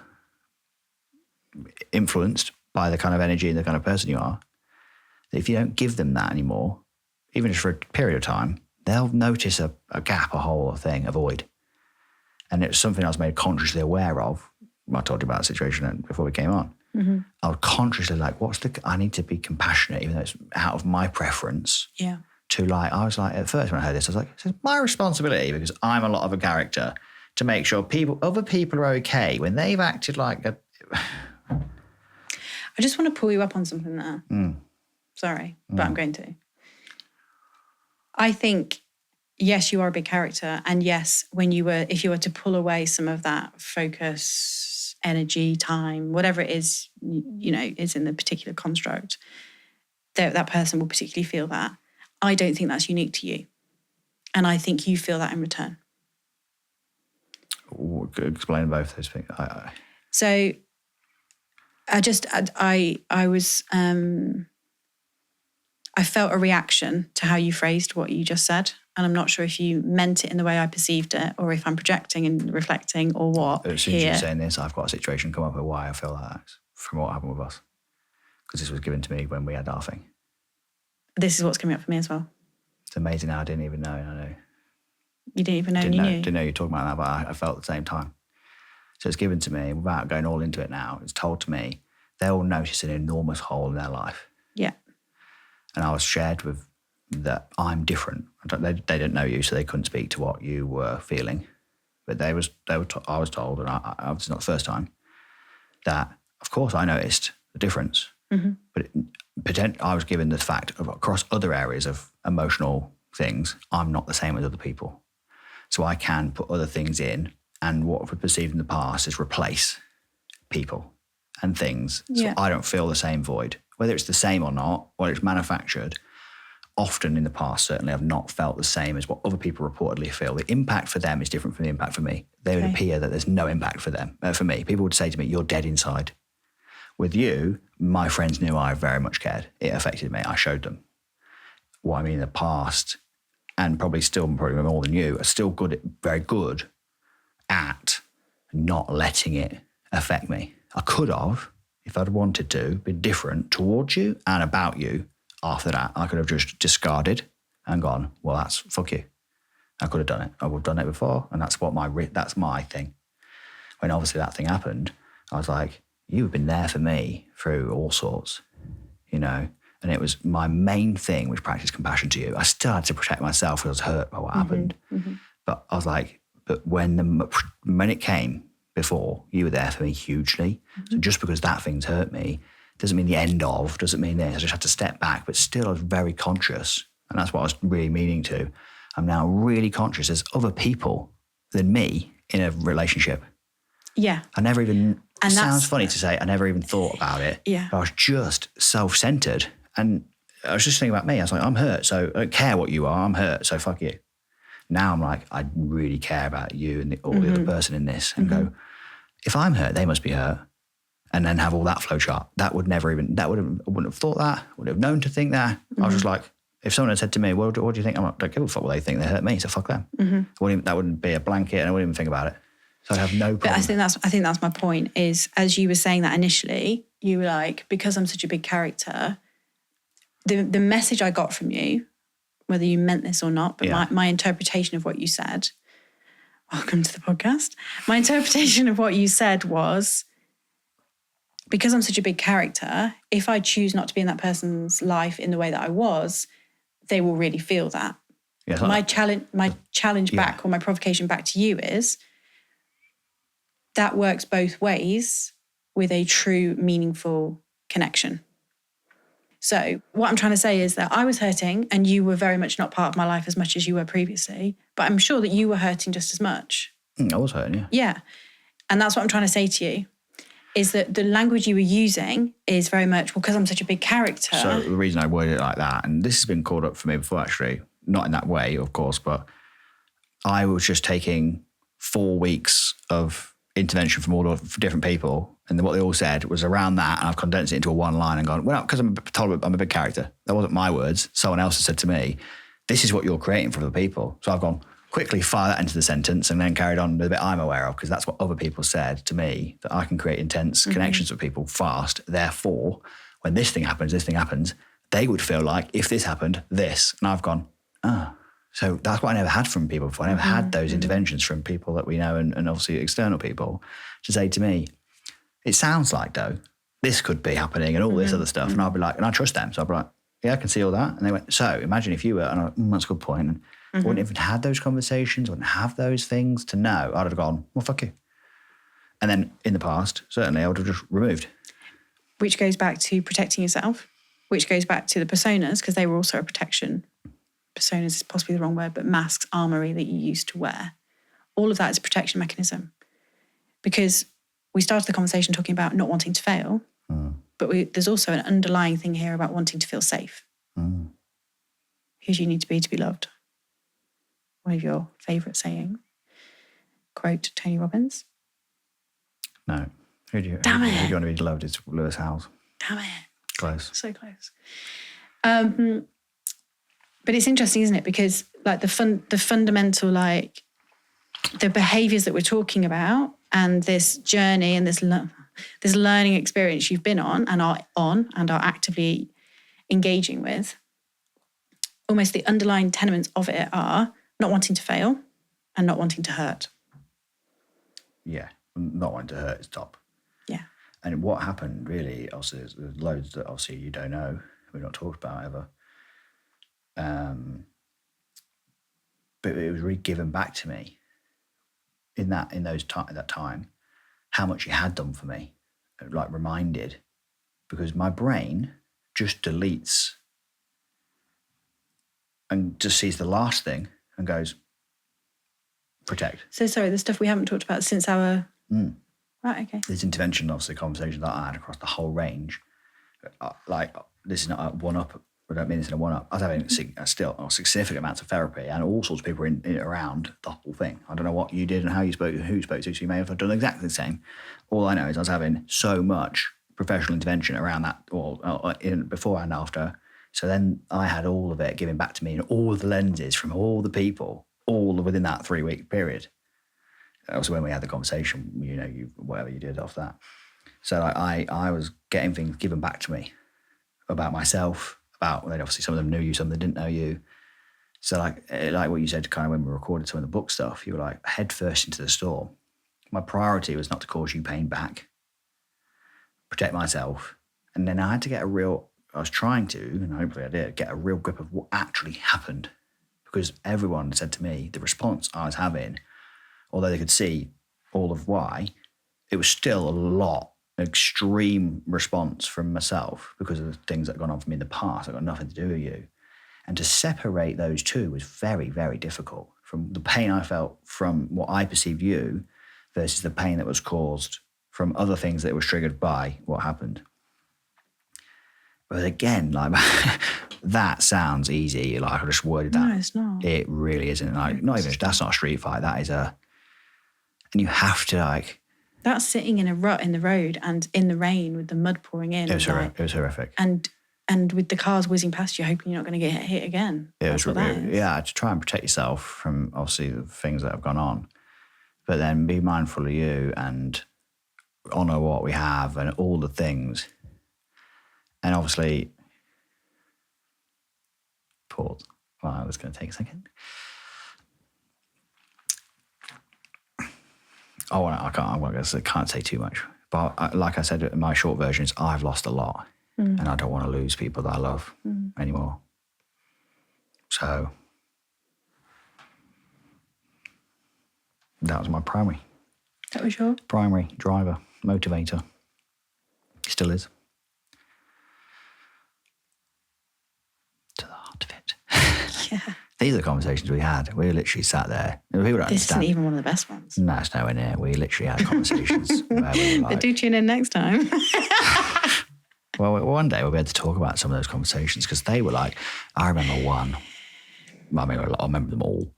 influenced by the kind of energy and the kind of person you are. If you don't give them that anymore, even just for a period of time, they'll notice a gap, a hole, a thing, a void. And it's something I was made consciously aware of. I told you about the situation before we came on. Mm-hmm. I was consciously like, I need to be compassionate, even though it's out of my preference. Yeah. I was like, at first when I heard this, I was like, it's my responsibility because I'm a lot of a character to make sure other people are okay when they've acted like a... I just want to pull you up on something there. Sorry, but I'm going to. I think, yes, you are a big character. And yes, if you were to pull away some of that focus, energy, time, whatever it is, is in the particular construct, that person will particularly feel that. I don't think that's unique to you. And I think you feel that in return. Explain both those things. So I felt a reaction to how you phrased what you just said. And I'm not sure if you meant it in the way I perceived it or if I'm projecting and reflecting or what. As soon as you're saying this, I've got a situation come up with why I feel that from what happened with us. Because this was given to me when we had our thing. This is what's coming up for me as well. It's amazing how I didn't even know, and I know. You didn't even know you knew? Didn't know you were talking about that, but I felt at the same time. So it's given to me, without going all into it now, it's told to me, they'll notice an enormous hole in their life. Yeah. And I was shared with that I'm different. They didn't know you, so they couldn't speak to what you were feeling. But I was told, and it's not the first time, that, of course, I noticed the difference. Mm-hmm. But I was given the fact of across other areas of emotional things, I'm not the same as other people. So I can put other things in, and what I've perceived in the past is replace people and things. So I don't feel the same void. Whether it's the same or not, whether it's manufactured, often in the past, certainly, I've not felt the same as what other people reportedly feel. The impact for them is different from the impact for me. They would appear that there's no impact for them. For me, people would say to me, you're dead inside. With you, my friends knew I very much cared. It affected me. I showed them. What I mean in the past, and probably more than you, are still very good at not letting it affect me. I could have, if I'd wanted to, been different towards you and about you. After that, I could have just discarded and gone, well, that's fuck you. I could have done it. I would have done it before, and that's my thing. When obviously that thing happened, I was like, you've been there for me through all sorts, you know. And it was my main thing, which practiced compassion to you. I still had to protect myself because I was hurt by what happened. But I was like, but when it came before, you were there for me hugely. So just because that thing's hurt me doesn't mean the end of, doesn't mean this. I just had to step back, but still I was very conscious. And that's what I was really meaning to. I'm now really conscious there's other people than me in a relationship. Yeah. I never even, it sounds funny to say, I never even thought about it. Yeah. But I was just self-centered. And I was just thinking about me. I was like, I'm hurt, so I don't care what you are. I'm hurt, so fuck you. Now I'm like, I really care about you and the other person in this, and go, if I'm hurt, they must be hurt. And then have all that flow chart. I wouldn't have thought that, wouldn't have known to think that. I was just like, if someone had said to me, well, what do you think? I'm like, don't give a fuck what they think. They hurt me, so fuck them. That wouldn't be a blanket, and I wouldn't even think about it. So I'd have no problem. But I think that's my point, is as you were saying that initially, you were like, because I'm such a big character, the message I got from you, whether you meant this or not, but my interpretation of what you said, welcome to the podcast. My interpretation of what you said was, because I'm such a big character, if I choose not to be in that person's life in the way that I was, they will really feel that. Yeah, my challenge back, or my provocation back to you, is that works both ways with a true, meaningful connection. So what I'm trying to say is that I was hurting and you were very much not part of my life as much as you were previously, but I'm sure that you were hurting just as much. I was hurting, yeah. Yeah. And that's what I'm trying to say to you, is that the language you were using is very much, well, because I'm such a big character. So the reason I worded it like that, and this has been called up for me before actually, not in that way, of course, but I was just taking 4 weeks of intervention from all of different people, and what they all said was around that, and I've condensed it into a one line and gone, well, because I'm a big character. That wasn't my words. Someone else has said to me, this is what you're creating for other people. So I've gone, quickly fire that into the sentence, and then carried on with the bit I'm aware of, because that's what other people said to me, that I can create intense connections with people fast. Therefore, when this thing happens, they would feel like, if this happened, this. And I've gone, so that's what I never had from people before. I never had those interventions from people that we know, and obviously external people, to say to me, it sounds like, though, this could be happening and all this other stuff. And I'll be like, and I trust them. So I'll be like, yeah, I can see all that. And they went, so imagine if you were, and I went, that's a good point. And I wouldn't even had those conversations, wouldn't have those things to know. I'd have gone, well, fuck you. And then in the past, certainly, I would have just removed. Which goes back to protecting yourself, which goes back to the personas, because they were also a protection. Personas is possibly the wrong word, but masks, armory that you used to wear. All of that is a protection mechanism. Because we started the conversation talking about not wanting to fail, but there's also an underlying thing here about wanting to feel safe. Who do you need to be loved? One of your favourite sayings. Quote Tony Robbins. No. Who do you want to be loved? It's Lewis Howes. Damn it. Close. So close. But it's interesting, isn't it? Because like the fundamental, like the behaviours that we're talking about, and this journey and this learning experience you've been on and are actively engaging with, almost the underlying tenements of it are not wanting to fail and not wanting to hurt. Yeah, not wanting to hurt is top. Yeah. And what happened really, also, there's loads that obviously you don't know, we've not talked about ever. But it was really given back to me in that time, how much it had done for me, like reminded, because my brain just deletes and just sees the last thing and goes, protect. So sorry, the stuff we haven't talked about since our... Right, okay. This intervention, obviously, conversation that I had across the whole range. Like, this is not a one-up. I don't mean this in a one-up. I was having still significant amounts of therapy and all sorts of people in around the whole thing. I don't know what you did and how you spoke, who spoke to, so you may have done exactly the same. All I know is I was having so much professional intervention around that, or before and after. So then I had all of it given back to me in all of the lenses from all the people, all within that 3-week period. Also, when we had the conversation, whatever you did off that. So I was getting things given back to me about myself, about, obviously some of them knew you, some of them didn't know you. So like what you said kind of when we recorded some of the book stuff, you were like head first into the storm. My priority was not to cause you pain back, protect myself. And then I had to I was trying to, and hopefully I did, get a real grip of what actually happened. Because everyone said to me, the response I was having, although they could see all of why, it was still extreme response from myself because of the things that had gone on for me in the past. That got nothing to do with you. And to separate those two was very, very difficult. From the pain I felt from what I perceived you versus the pain that was caused from other things that was triggered by what happened. But again, like that sounds easy. Like I just worded that. No, it's not. It really isn't. Like not even that's not a street fight. That is and you have to like. That's sitting in a rut in the road and in the rain with the mud pouring in. It was horrific. And with the cars whizzing past you, hoping you're not going to get hit again. It was really, yeah, to try and protect yourself from obviously the things that have gone on, but then be mindful of you and honour what we have and all the things. And obviously, pause. Well, it's going to take a second. I can't say too much. But like I said, my short version is I've lost a lot. And I don't want to lose people that I love anymore. So that was my primary. That was your? Primary driver, motivator. Still is. To the heart of it. Yeah. These are the conversations we had. We literally sat there. People don't This understand. isn't even one of the best ones. No, it's nowhere near. We literally had conversations where we were like... But do tune in next time. Well, one day we'll be able to talk about some of those conversations because they were like, I remember one. I mean, I remember them all.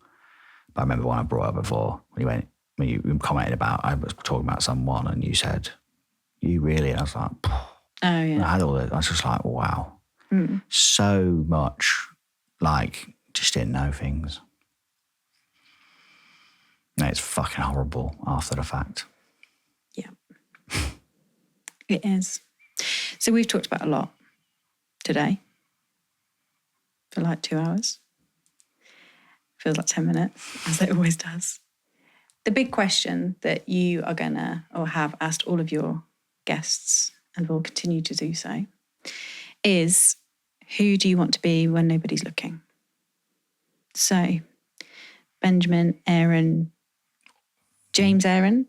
But I remember one I brought up before when you commented about, I was talking about someone and you said, you really, and I was like, oh yeah. And I had all this. I was just like, wow. So much, like, just didn't know things. And it's fucking horrible after the fact. Yeah. It is. So we've talked about a lot today for like 2 hours. Feels like 10 minutes, as it always does. The big question that you are gonna or have asked all of your guests and will continue to do so is, who do you want to be when nobody's looking? So Benjamin, Aaron, James Aaron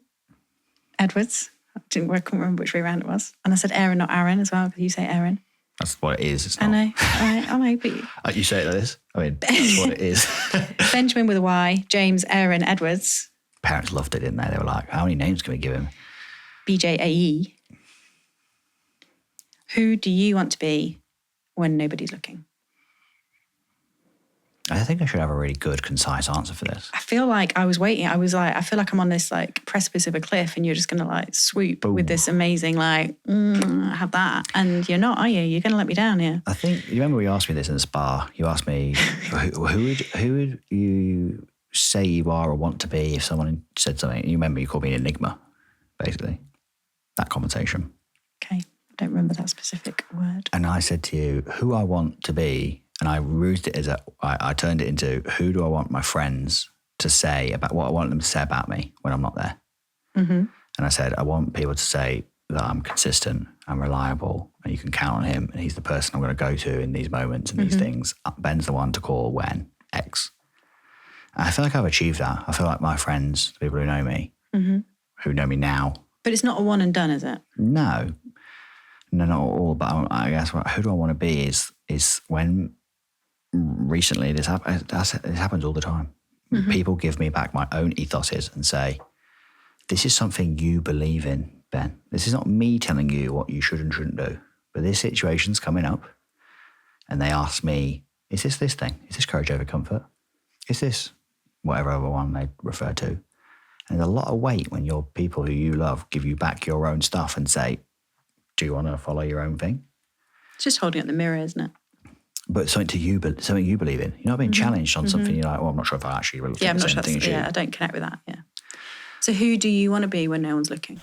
Edwards. I couldn't remember which way around it was. And I said Aaron, not Aaron as well, because you say Aaron. That's what it is. It's not. I know, but... You say it like this? I mean, that's what it is. Benjamin with a Y, James Aaron Edwards. Parents loved it, didn't they? They were like, how many names can we give him? BJAE. Who do you want to be when nobody's looking? I think I should have a really good, concise answer for this. I feel like I was waiting. I feel like I'm on this like precipice of a cliff and you're just going to like swoop with this amazing like, have that. And you're not, are you? You're going to let me down here. I think, you remember you asked me this in the spa? You asked me, who would you say you are or want to be if someone said something? You remember you called me an enigma, basically. That conversation. Okay. I don't remember that specific word. And I said to you, who I want to be, and I rooted it as I turned it into, who do I want my friends to say about what I want them to say about me when I'm not there? Mm-hmm. And I said, I want people to say that I'm consistent, I'm reliable, and you can count on him, and he's the person I'm going to go to in these moments and these things. Ben's the one to call when X. And I feel like I've achieved that. I feel like my friends, the people who know me, who know me now. But it's not a one and done, is it? No. No, not all, but I guess who do I want to be is when recently it happens all the time. Mm-hmm. People give me back my own ethoses and say, this is something you believe in, Ben. This is not me telling you what you should and shouldn't do. But this situation's coming up. And they ask me, is this thing? Is this courage over comfort? Is this whatever other one they refer to? And there's a lot of weight when your people who you love give you back your own stuff and say, do you want to follow your own thing? It's just holding up the mirror, isn't it? But something you believe in. You're not being challenged on something you're like, well, I'm not sure if I actually really think I'm the not same sure. thing as you. Yeah, I don't connect with that. Yeah. So who do you want to be when no one's looking?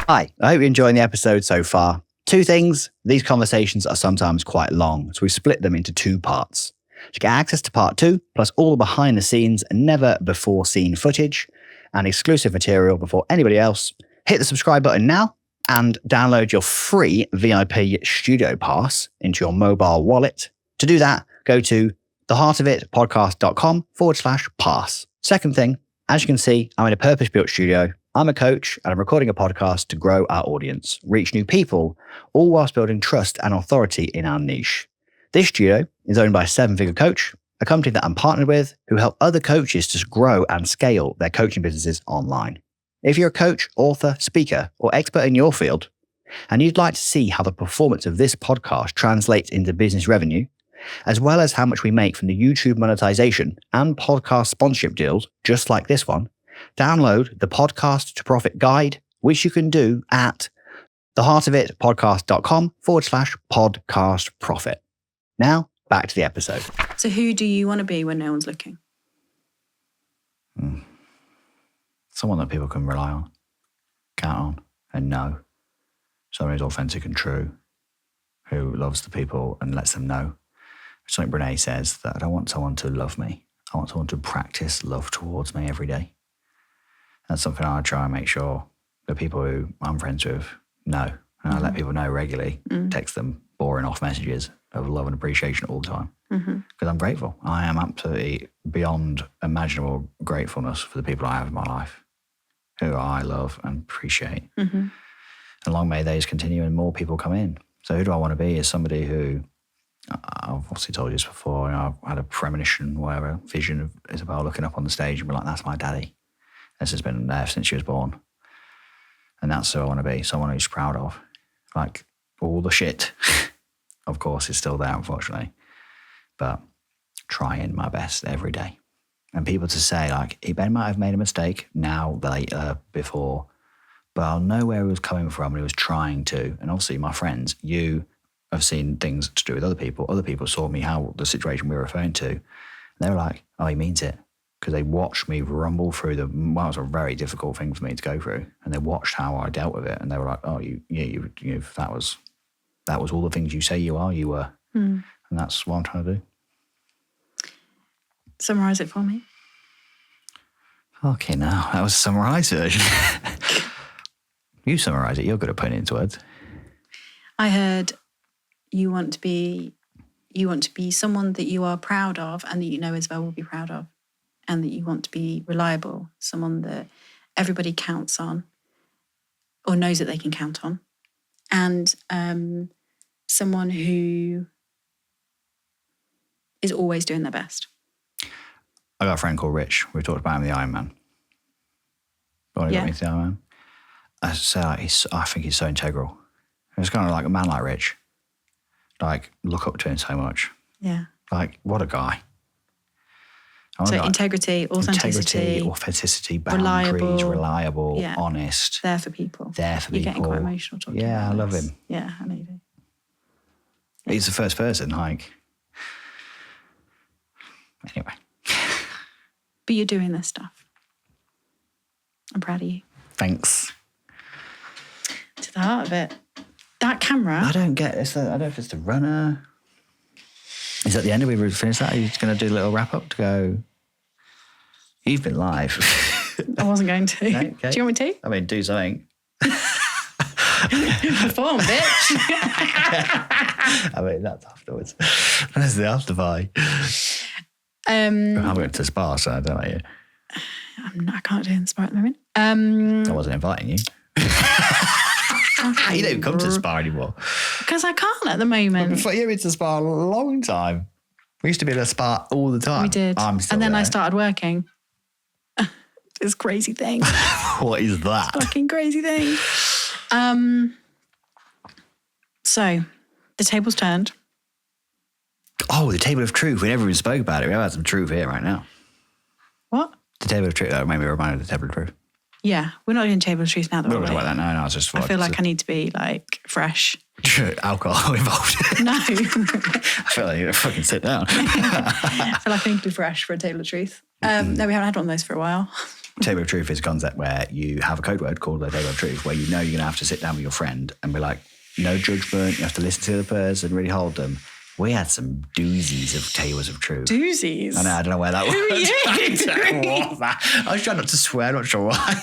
Hi, I hope you're enjoying the episode so far. 2 things. These conversations are sometimes quite long, so we've split them into 2 parts. To get access to part 2, plus all the behind the scenes and never before seen footage and exclusive material before anybody else, hit the subscribe button now and download your free VIP studio pass into your mobile wallet. To do that, go to theheartofitpodcast.com/pass. Second thing, as you can see, I'm in a purpose-built studio. I'm a coach and I'm recording a podcast to grow our audience, reach new people, all whilst building trust and authority in our niche. This studio is owned by a 7-figure coach, a company that I'm partnered with who help other coaches to grow and scale their coaching businesses online. If you're a coach, author, speaker, or expert in your field, and you'd like to see how the performance of this podcast translates into business revenue, as well as how much we make from the YouTube monetization and podcast sponsorship deals, just like this one, download the Podcast to Profit Guide, which you can do at theheartofitpodcast.com/podcast profit. Now, back to the episode. So who do you want to be when no one's looking? Someone that people can rely on, count on, and know. Someone who's authentic and true, who loves the people and lets them know. Something Brene says, that I don't want someone to love me. I want someone to practice love towards me every day. That's something I try and make sure the people who I'm friends with know. And I let people know regularly, text them boring off messages of love and appreciation all the time. Because I'm grateful. I am absolutely beyond imaginable gratefulness for the people I have in my life, who I love and appreciate. And long may those continue and more people come in. So who do I want to be as somebody who, I've obviously told you this before, I've had a premonition, whatever, vision of Isabel looking up on the stage and be like, that's my daddy. This has been there since she was born. And that's who I want to be, someone who's proud of. Like, all the shit, of course, is still there, unfortunately. But trying my best every day. And people to say, like, Ben might have made a mistake now, later, before, but I'll know where he was coming from and he was trying to. And obviously, my friends, you have seen things to do with other people. Other people saw me how the situation we were referring to. And they were like, oh, he means it. Because they watched me rumble through it was a very difficult thing for me to go through. And they watched how I dealt with it. And they were like, oh, you that was all the things you say you are, you were. And that's what I'm trying to do. Summarise it for me. Okay, now that was a summarised version. You summarise it. You're good at putting it into words. I heard you want to be someone that you are proud of and that you know Isabel will be proud of, and that you want to be reliable, someone that everybody counts on or knows that they can count on, and someone who is always doing their best. I got a friend called Rich. We talked about him in the Ironman. Got me to the Ironman. I say, like, I think he's so integral. It's kind of like a man like Rich. Like, look up to him so much. Yeah. Like, what a guy. So integrity, authenticity, boundaries, reliable, honest. There for people. You're getting quite emotional talking about I love this. him. Yeah, I know you do. He's the first person, like. Anyway. But you're doing this stuff. I'm proud of you. Thanks. To the heart of it. That camera. I don't get it. I don't know if it's the runner. Is that the end? Have we finished that? Are you just going to do a little wrap up to go? You've been live. I wasn't going to. No, okay. Do you want me to? I mean, do something. Perform, bitch. I mean, that's afterwards. That's the after pie. I'm going to the spa, so I don't know you. I can't do it in the spa at the moment. I wasn't inviting you. You don't come to the spa anymore. Because I can't at the moment. Before you were to spa a long time. We used to be able to spa all the time. We did. I'm still and then there. I started working. This crazy thing. What is that? Fucking crazy thing. So the table's turned. Oh, the table of truth. We never even spoke about it. We have had some truth here right now. What? The table of truth. That made me reminded of the table of truth. Yeah, we're not doing table of truth now. We're not talking about that. No, I was just. I feel like I need to be like fresh. Alcohol involved. No. I feel like you need to fucking sit down. I feel like I need to be fresh for a table of truth. No, we haven't had one of those for a while. Table of truth is a concept where you have a code word called the table of truth, where you know you're going to have to sit down with your friend and be like, no judgment. You have to listen to the person, really hold them. We had some doozies of tables of truth. Doozies? I know, I don't know where that was. Who are you? I don't know what that. I was trying not to swear, I'm not sure why.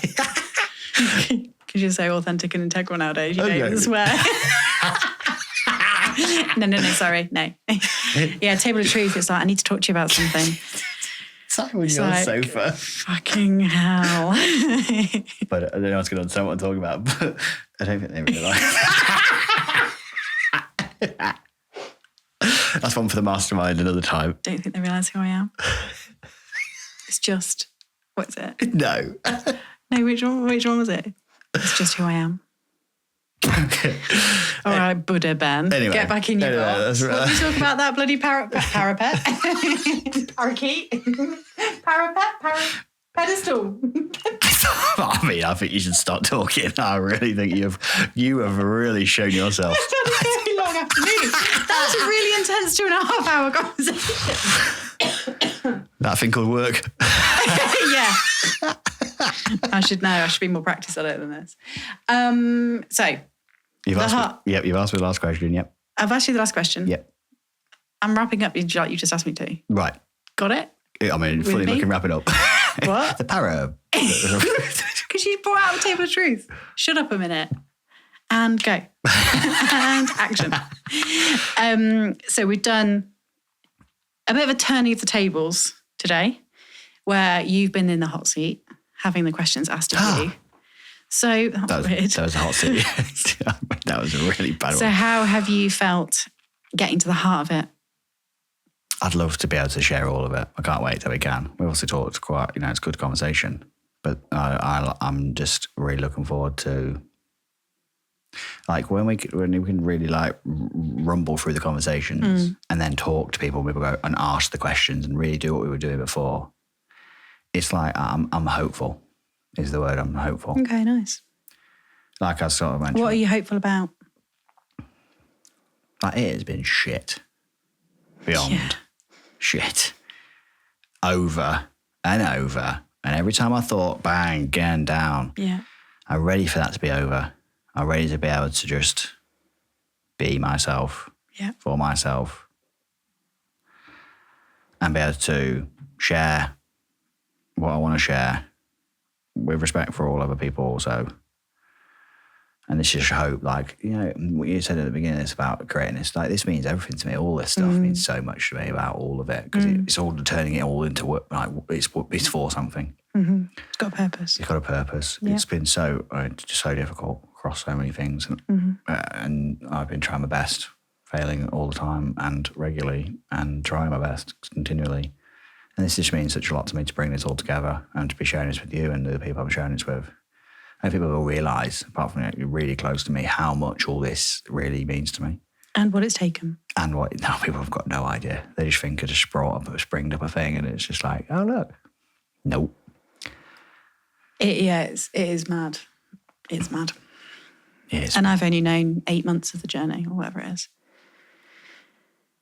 Because you're so authentic and integral nowadays, you Okay. don't even swear. No, sorry, no. Yeah, table of truth, it's like, I need to talk to you about something. Sat on your sofa. Fucking hell. But I don't know what's going to understand what I'm talking about, but I don't think they really like it. That's one for the mastermind another time. Don't think they realise who I am. It's just, what's it? No. No, which one was it? It's just who I am. Okay. All right, Buddha Ben. Anyway, Get back in your box. that's right. What did you talk about that bloody parapet? Parakeet? Pedestal. I mean, I think you should stop talking. I really think you have really shown yourself. It's been a very long afternoon. That was a really intense 2.5 hour conversation. That thing called work. Yeah. I should know. I should be more practiced at it than this. So You've asked me the last question, yep. I've asked you the last question. Yep. I'm wrapping up like you just asked me to. Right. Got it? I mean, With fully me? looking wrap it up. What? The para. Because you brought out the table of truth. Shut up a minute. And go. And action. So we've done a bit of a turning of the tables today, where you've been in the hot seat, having the questions asked of you. So that was weird. That was a hot seat. That was a really bad So one. how have you felt getting to the heart of it? I'd love to be able to share all of it. I can't wait till we can. We also talked quite, it's good conversation. But I'm just really looking forward to, like, when we can really like rumble through the conversations and then talk to people go and ask the questions and really do what we were doing before. It's like I'm hopeful. Is the word. I'm hopeful. Okay, nice. Like I sort of mentioned. What are you hopeful about? Like, it has been shit. Beyond shit. Over and over. And every time I thought, bang, again, down. Yeah. I'm ready for that to be over. I'm ready to be able to just be myself. Yeah. For myself. And be able to share what I want to share with respect for all other people also. And this is hope, like, what you said at the beginning, it's about creating this, like, this means everything to me. All this stuff means so much to me about all of it, because it's all turning it all into work, like, it's for something. Mm-hmm. It's got a purpose. It's got a purpose. Yeah. It's been so difficult across so many things. And I've been trying my best, failing all the time and regularly, and trying my best continually. And this just means such a lot to me to bring this all together and to be sharing this with you and the people I'm sharing this with. And people will realise, apart from you're really close to me, how much all this really means to me. And what it's taken. And what now people have got no idea. They just think I just springed up a thing and it's just like, oh, look. Nope. It is mad. It's mad. Yes. And I've only known 8 months of the journey or whatever it is.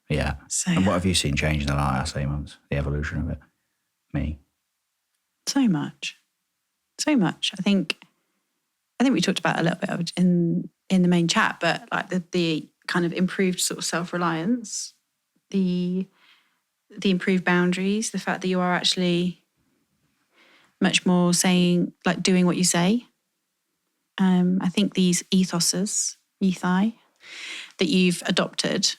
Yeah. So, And what have you seen change in the last 8 months? The evolution of it? Me? So much. So much. I think we talked about a little bit of it in the main chat, but like the kind of improved sort of self-reliance, the improved boundaries, the fact that you are actually much more saying, like, doing what you say. I think these ethi that you've adopted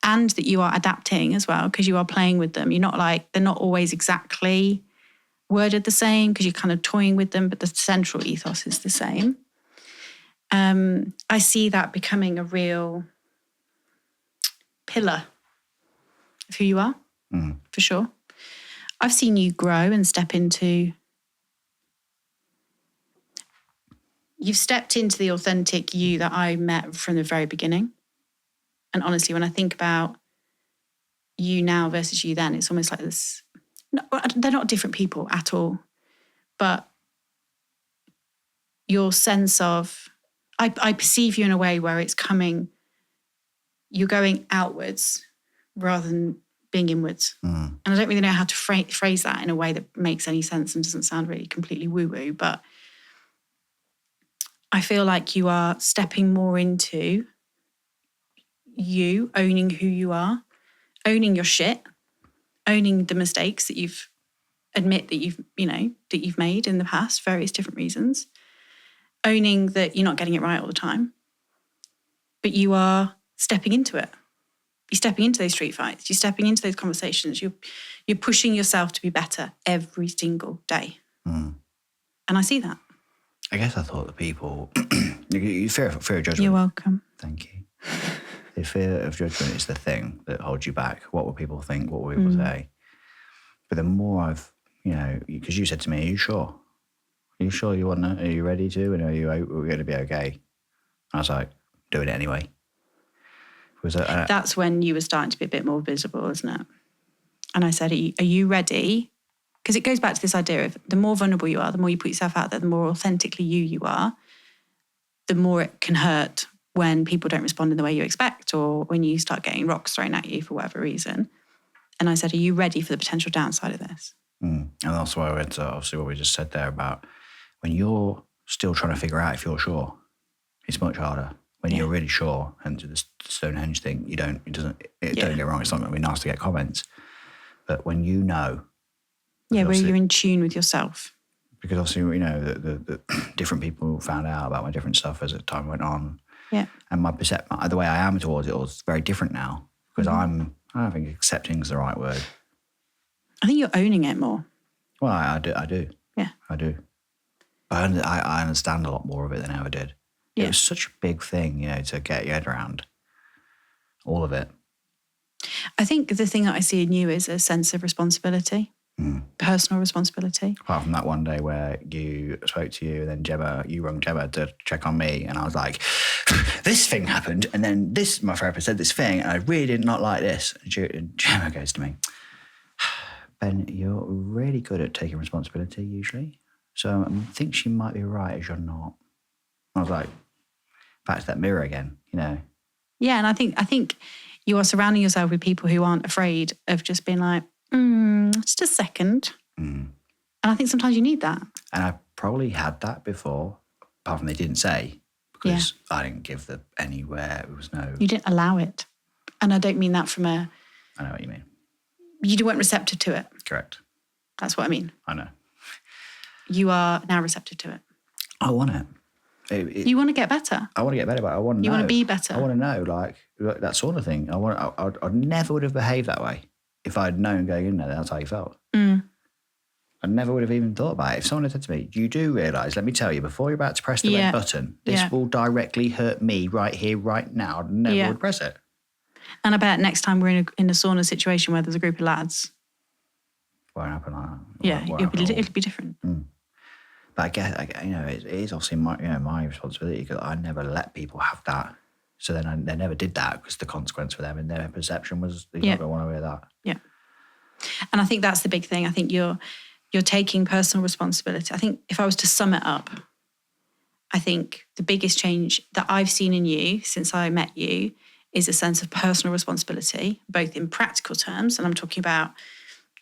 and that you are adapting as well, because you are playing with them. You're not like, they're not always exactly worded the same because you're kind of toying with them, but the central ethos is the same. I see that becoming a real pillar of who you are, for sure. I've seen you grow and step into... You've stepped into the authentic you that I met from the very beginning. And honestly, when I think about you now versus you then, it's almost like this... No, they're not different people at all. But your sense of... I perceive you in a way where it's coming... You're going outwards rather than being inwards. And I don't really know how to phrase that in a way that makes any sense and doesn't sound really completely woo-woo, but I feel like you are stepping more into you, owning who you are, owning your shit, owning the mistakes that you've that you've made in the past, various different reasons, owning that you're not getting it right all the time, but you are stepping into it. You're stepping into those street fights. You're stepping into those conversations. You're pushing yourself to be better every single day. And I see that. I guess I thought the people... fear of judgment. You're welcome. Thank you. The fear of judgment is the thing that holds you back. What will people think? What will people say? But the more I've, because you said to me, are you sure? Are you sure you want to? Are you ready to? And are we going to be okay? I was like, doing it anyway. That's when you were starting to be a bit more visible, isn't it? And I said, are you ready? Because it goes back to this idea of the more vulnerable you are, the more you put yourself out there, the more authentically you are, the more it can hurt when people don't respond in the way you expect or when you start getting rocks thrown at you for whatever reason. And I said, are you ready for the potential downside of this? And that's why I went to obviously what we just said there about when you're still trying to figure out if you're sure, it's much harder. When you're really sure, and to the Stonehenge thing, don't get wrong, it's not going to be nice to get comments. But when you know... Yeah, where you're in tune with yourself. Because obviously, the different people found out about my different stuff as the time went on. Yeah. And my perception, the way I am towards it was very different now. Because I don't think accepting is the right word. I think you're owning it more. Well, I do. Yeah. I do. But I understand a lot more of it than I ever did. Yeah. It was such a big thing, to get your head around. All of it. I think the thing that I see in you is a sense of responsibility, personal responsibility. Apart from that one day where you spoke to you and then you rang Gemma to check on me and I was like, this thing happened and then my therapist said this thing and I really did not like this. And Gemma goes to me, Ben, you're really good at taking responsibility usually. So I think she might be right as you're not. I was like, back to that mirror again, Yeah, and I think you are surrounding yourself with people who aren't afraid of just being like, just a second. And I think sometimes you need that. And I probably had that before, apart from they didn't say, because I didn't give anywhere. It was no... You didn't allow it. And I don't mean that from a... I know what you mean. You weren't receptive to it. Correct. That's what I mean. I know. You are now receptive to it. I want it. You want to get better. I want to get better, but I want to know. You want to be better. I want to know, like that sort of thing. I never would have behaved that way if I'd known going in there that's how you felt. I never would have even thought about it. If someone had said to me, you do realise, let me tell you, before you're about to press the red button, this will directly hurt me right here, right now. I never would press it. And I bet next time we're in a sauna situation where there's a group of lads. Won't happen like that. Yeah, it'll be different. But I guess, it is obviously my responsibility because I never let people have that. So then they never did that because the consequence for them and their perception was you're not going to want to hear that. Yeah. And I think that's the big thing. I think you're taking personal responsibility. I think if I was to sum it up, I think the biggest change that I've seen in you since I met you is a sense of personal responsibility, both in practical terms, and I'm talking about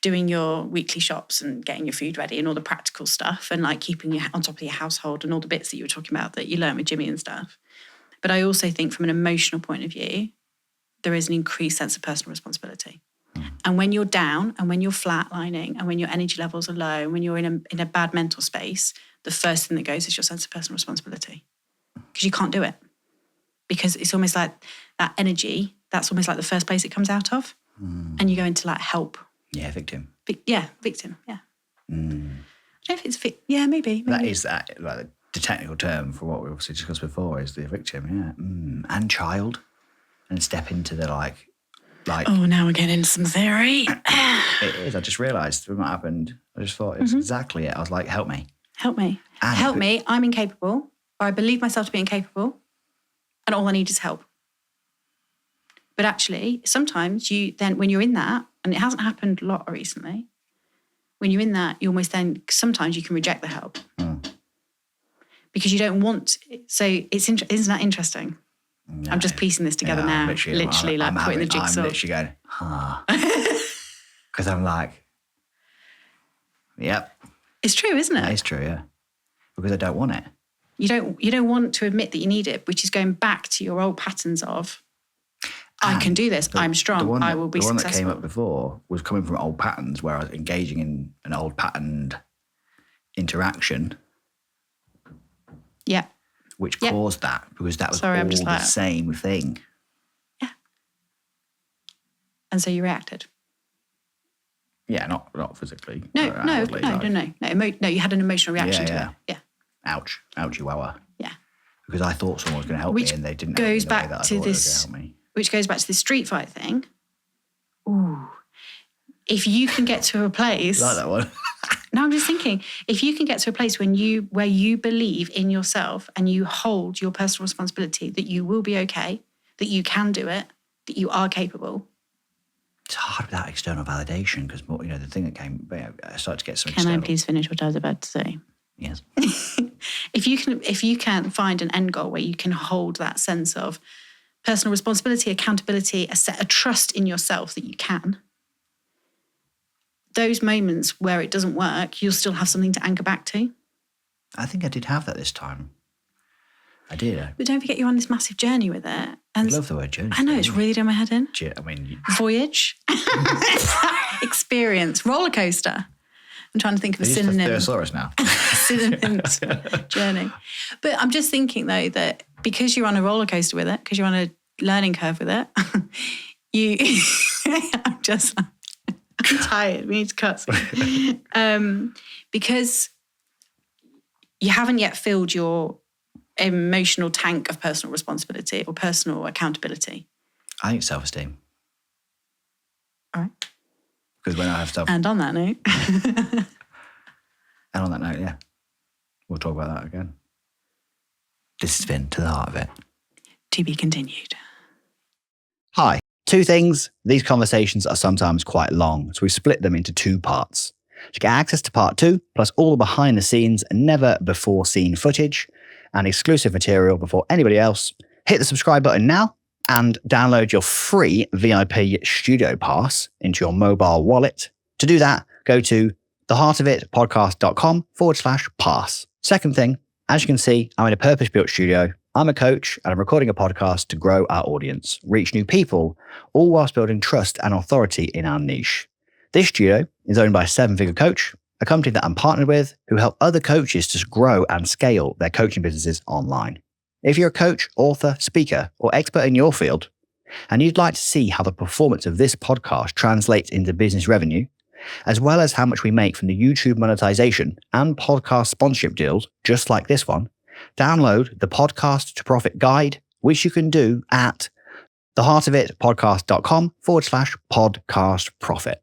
doing your weekly shops and getting your food ready and all the practical stuff and like keeping you on top of your household and all the bits that you were talking about that you learned with Jimmy and stuff. But I also think from an emotional point of view, there is an increased sense of personal responsibility. And when you're down and when you're flatlining and when your energy levels are low and when you're in a bad mental space, the first thing that goes is your sense of personal responsibility because you can't do it. Because it's almost like that energy, that's almost like the first place it comes out of. And you go into like help. Yeah, victim. Victim, yeah. I don't know if it's maybe. That is that, like the technical term for what we obviously discussed before is the victim, and child, and step into the like. Oh, now we're getting into some theory. It is. I just realised when that happened. I just thought it's exactly it. I was like, help me. Help me. Help me. I'm incapable. Or I believe myself to be incapable. And all I need is help. But actually, sometimes when you're in that, and it hasn't happened a lot recently, when you're in that, you almost then, sometimes you can reject the help. Because you don't want, isn't that interesting? No, I'm just piecing this together now. Literally like putting the jigsaw. I'm literally going, because I'm like, yep. It's true, isn't it? It's true, yeah. Because I don't want it. You don't want to admit that you need it, which is going back to your old patterns of, I can do this, I'm strong, I will be successful. The one that came up before was coming from old patterns where I was engaging in an old patterned interaction. Yeah. Which caused that, because that was all the same thing. Yeah. And so you reacted. Yeah, not physically. No, you had an emotional reaction to it. Yeah. Ouch, ouchie wowa. Yeah. Because I thought someone was going to help me, and they didn't. Goes back to this. Which goes back to the street fight thing. Ooh, if you can get to a place, like that one. No, I'm just thinking, if you can get to a place where you believe in yourself and you hold your personal responsibility that you will be okay, that you can do it, that you are capable. It's hard without external validation because, the thing that came, I started to get some. Can I please finish what I was about to say? Yes. If you can find an end goal where you can hold that sense of personal responsibility, accountability, a trust in yourself that you can. Those moments where it doesn't work, you'll still have something to anchor back to. I think I did have that this time. I did. But don't forget you're on this massive journey with it. And I love the word journey. I know, it's really doing my head in. Voyage. Experience. Roller coaster. I'm trying to think of a synonym. Thesaurus now. Synonyms. Journey. But I'm just thinking, though, that because you're on a roller coaster with it, because you're on a learning curve with it, I'm tired. We need to cut. Because you haven't yet filled your emotional tank of personal responsibility or personal accountability. I think self-esteem. All right. Because when I have stuff... And on that note... And on that note, yeah. We'll talk about that again. This has been To the Heart of It. To be continued. Hi. 2 things. These conversations are sometimes quite long, so we split them into 2 parts. To get access to part 2, plus all the behind the scenes and never before seen footage and exclusive material before anybody else, hit the subscribe button now and download your free VIP studio pass into your mobile wallet. To do that, go to theheartofitpodcast.com/pass. Second thing, as you can see, I'm in a purpose-built studio. I'm a coach and I'm recording a podcast to grow our audience, reach new people, all whilst building trust and authority in our niche. This studio is owned by a 7-figure coach, a company that I'm partnered with who help other coaches to grow and scale their coaching businesses online. If you're a coach, author, speaker, or expert in your field, and you'd like to see how the performance of this podcast translates into business revenue, as well as how much we make from the YouTube monetization and podcast sponsorship deals, just like this one, download the Podcast to Profit Guide, which you can do at theheartofitpodcast.com/podcast profit.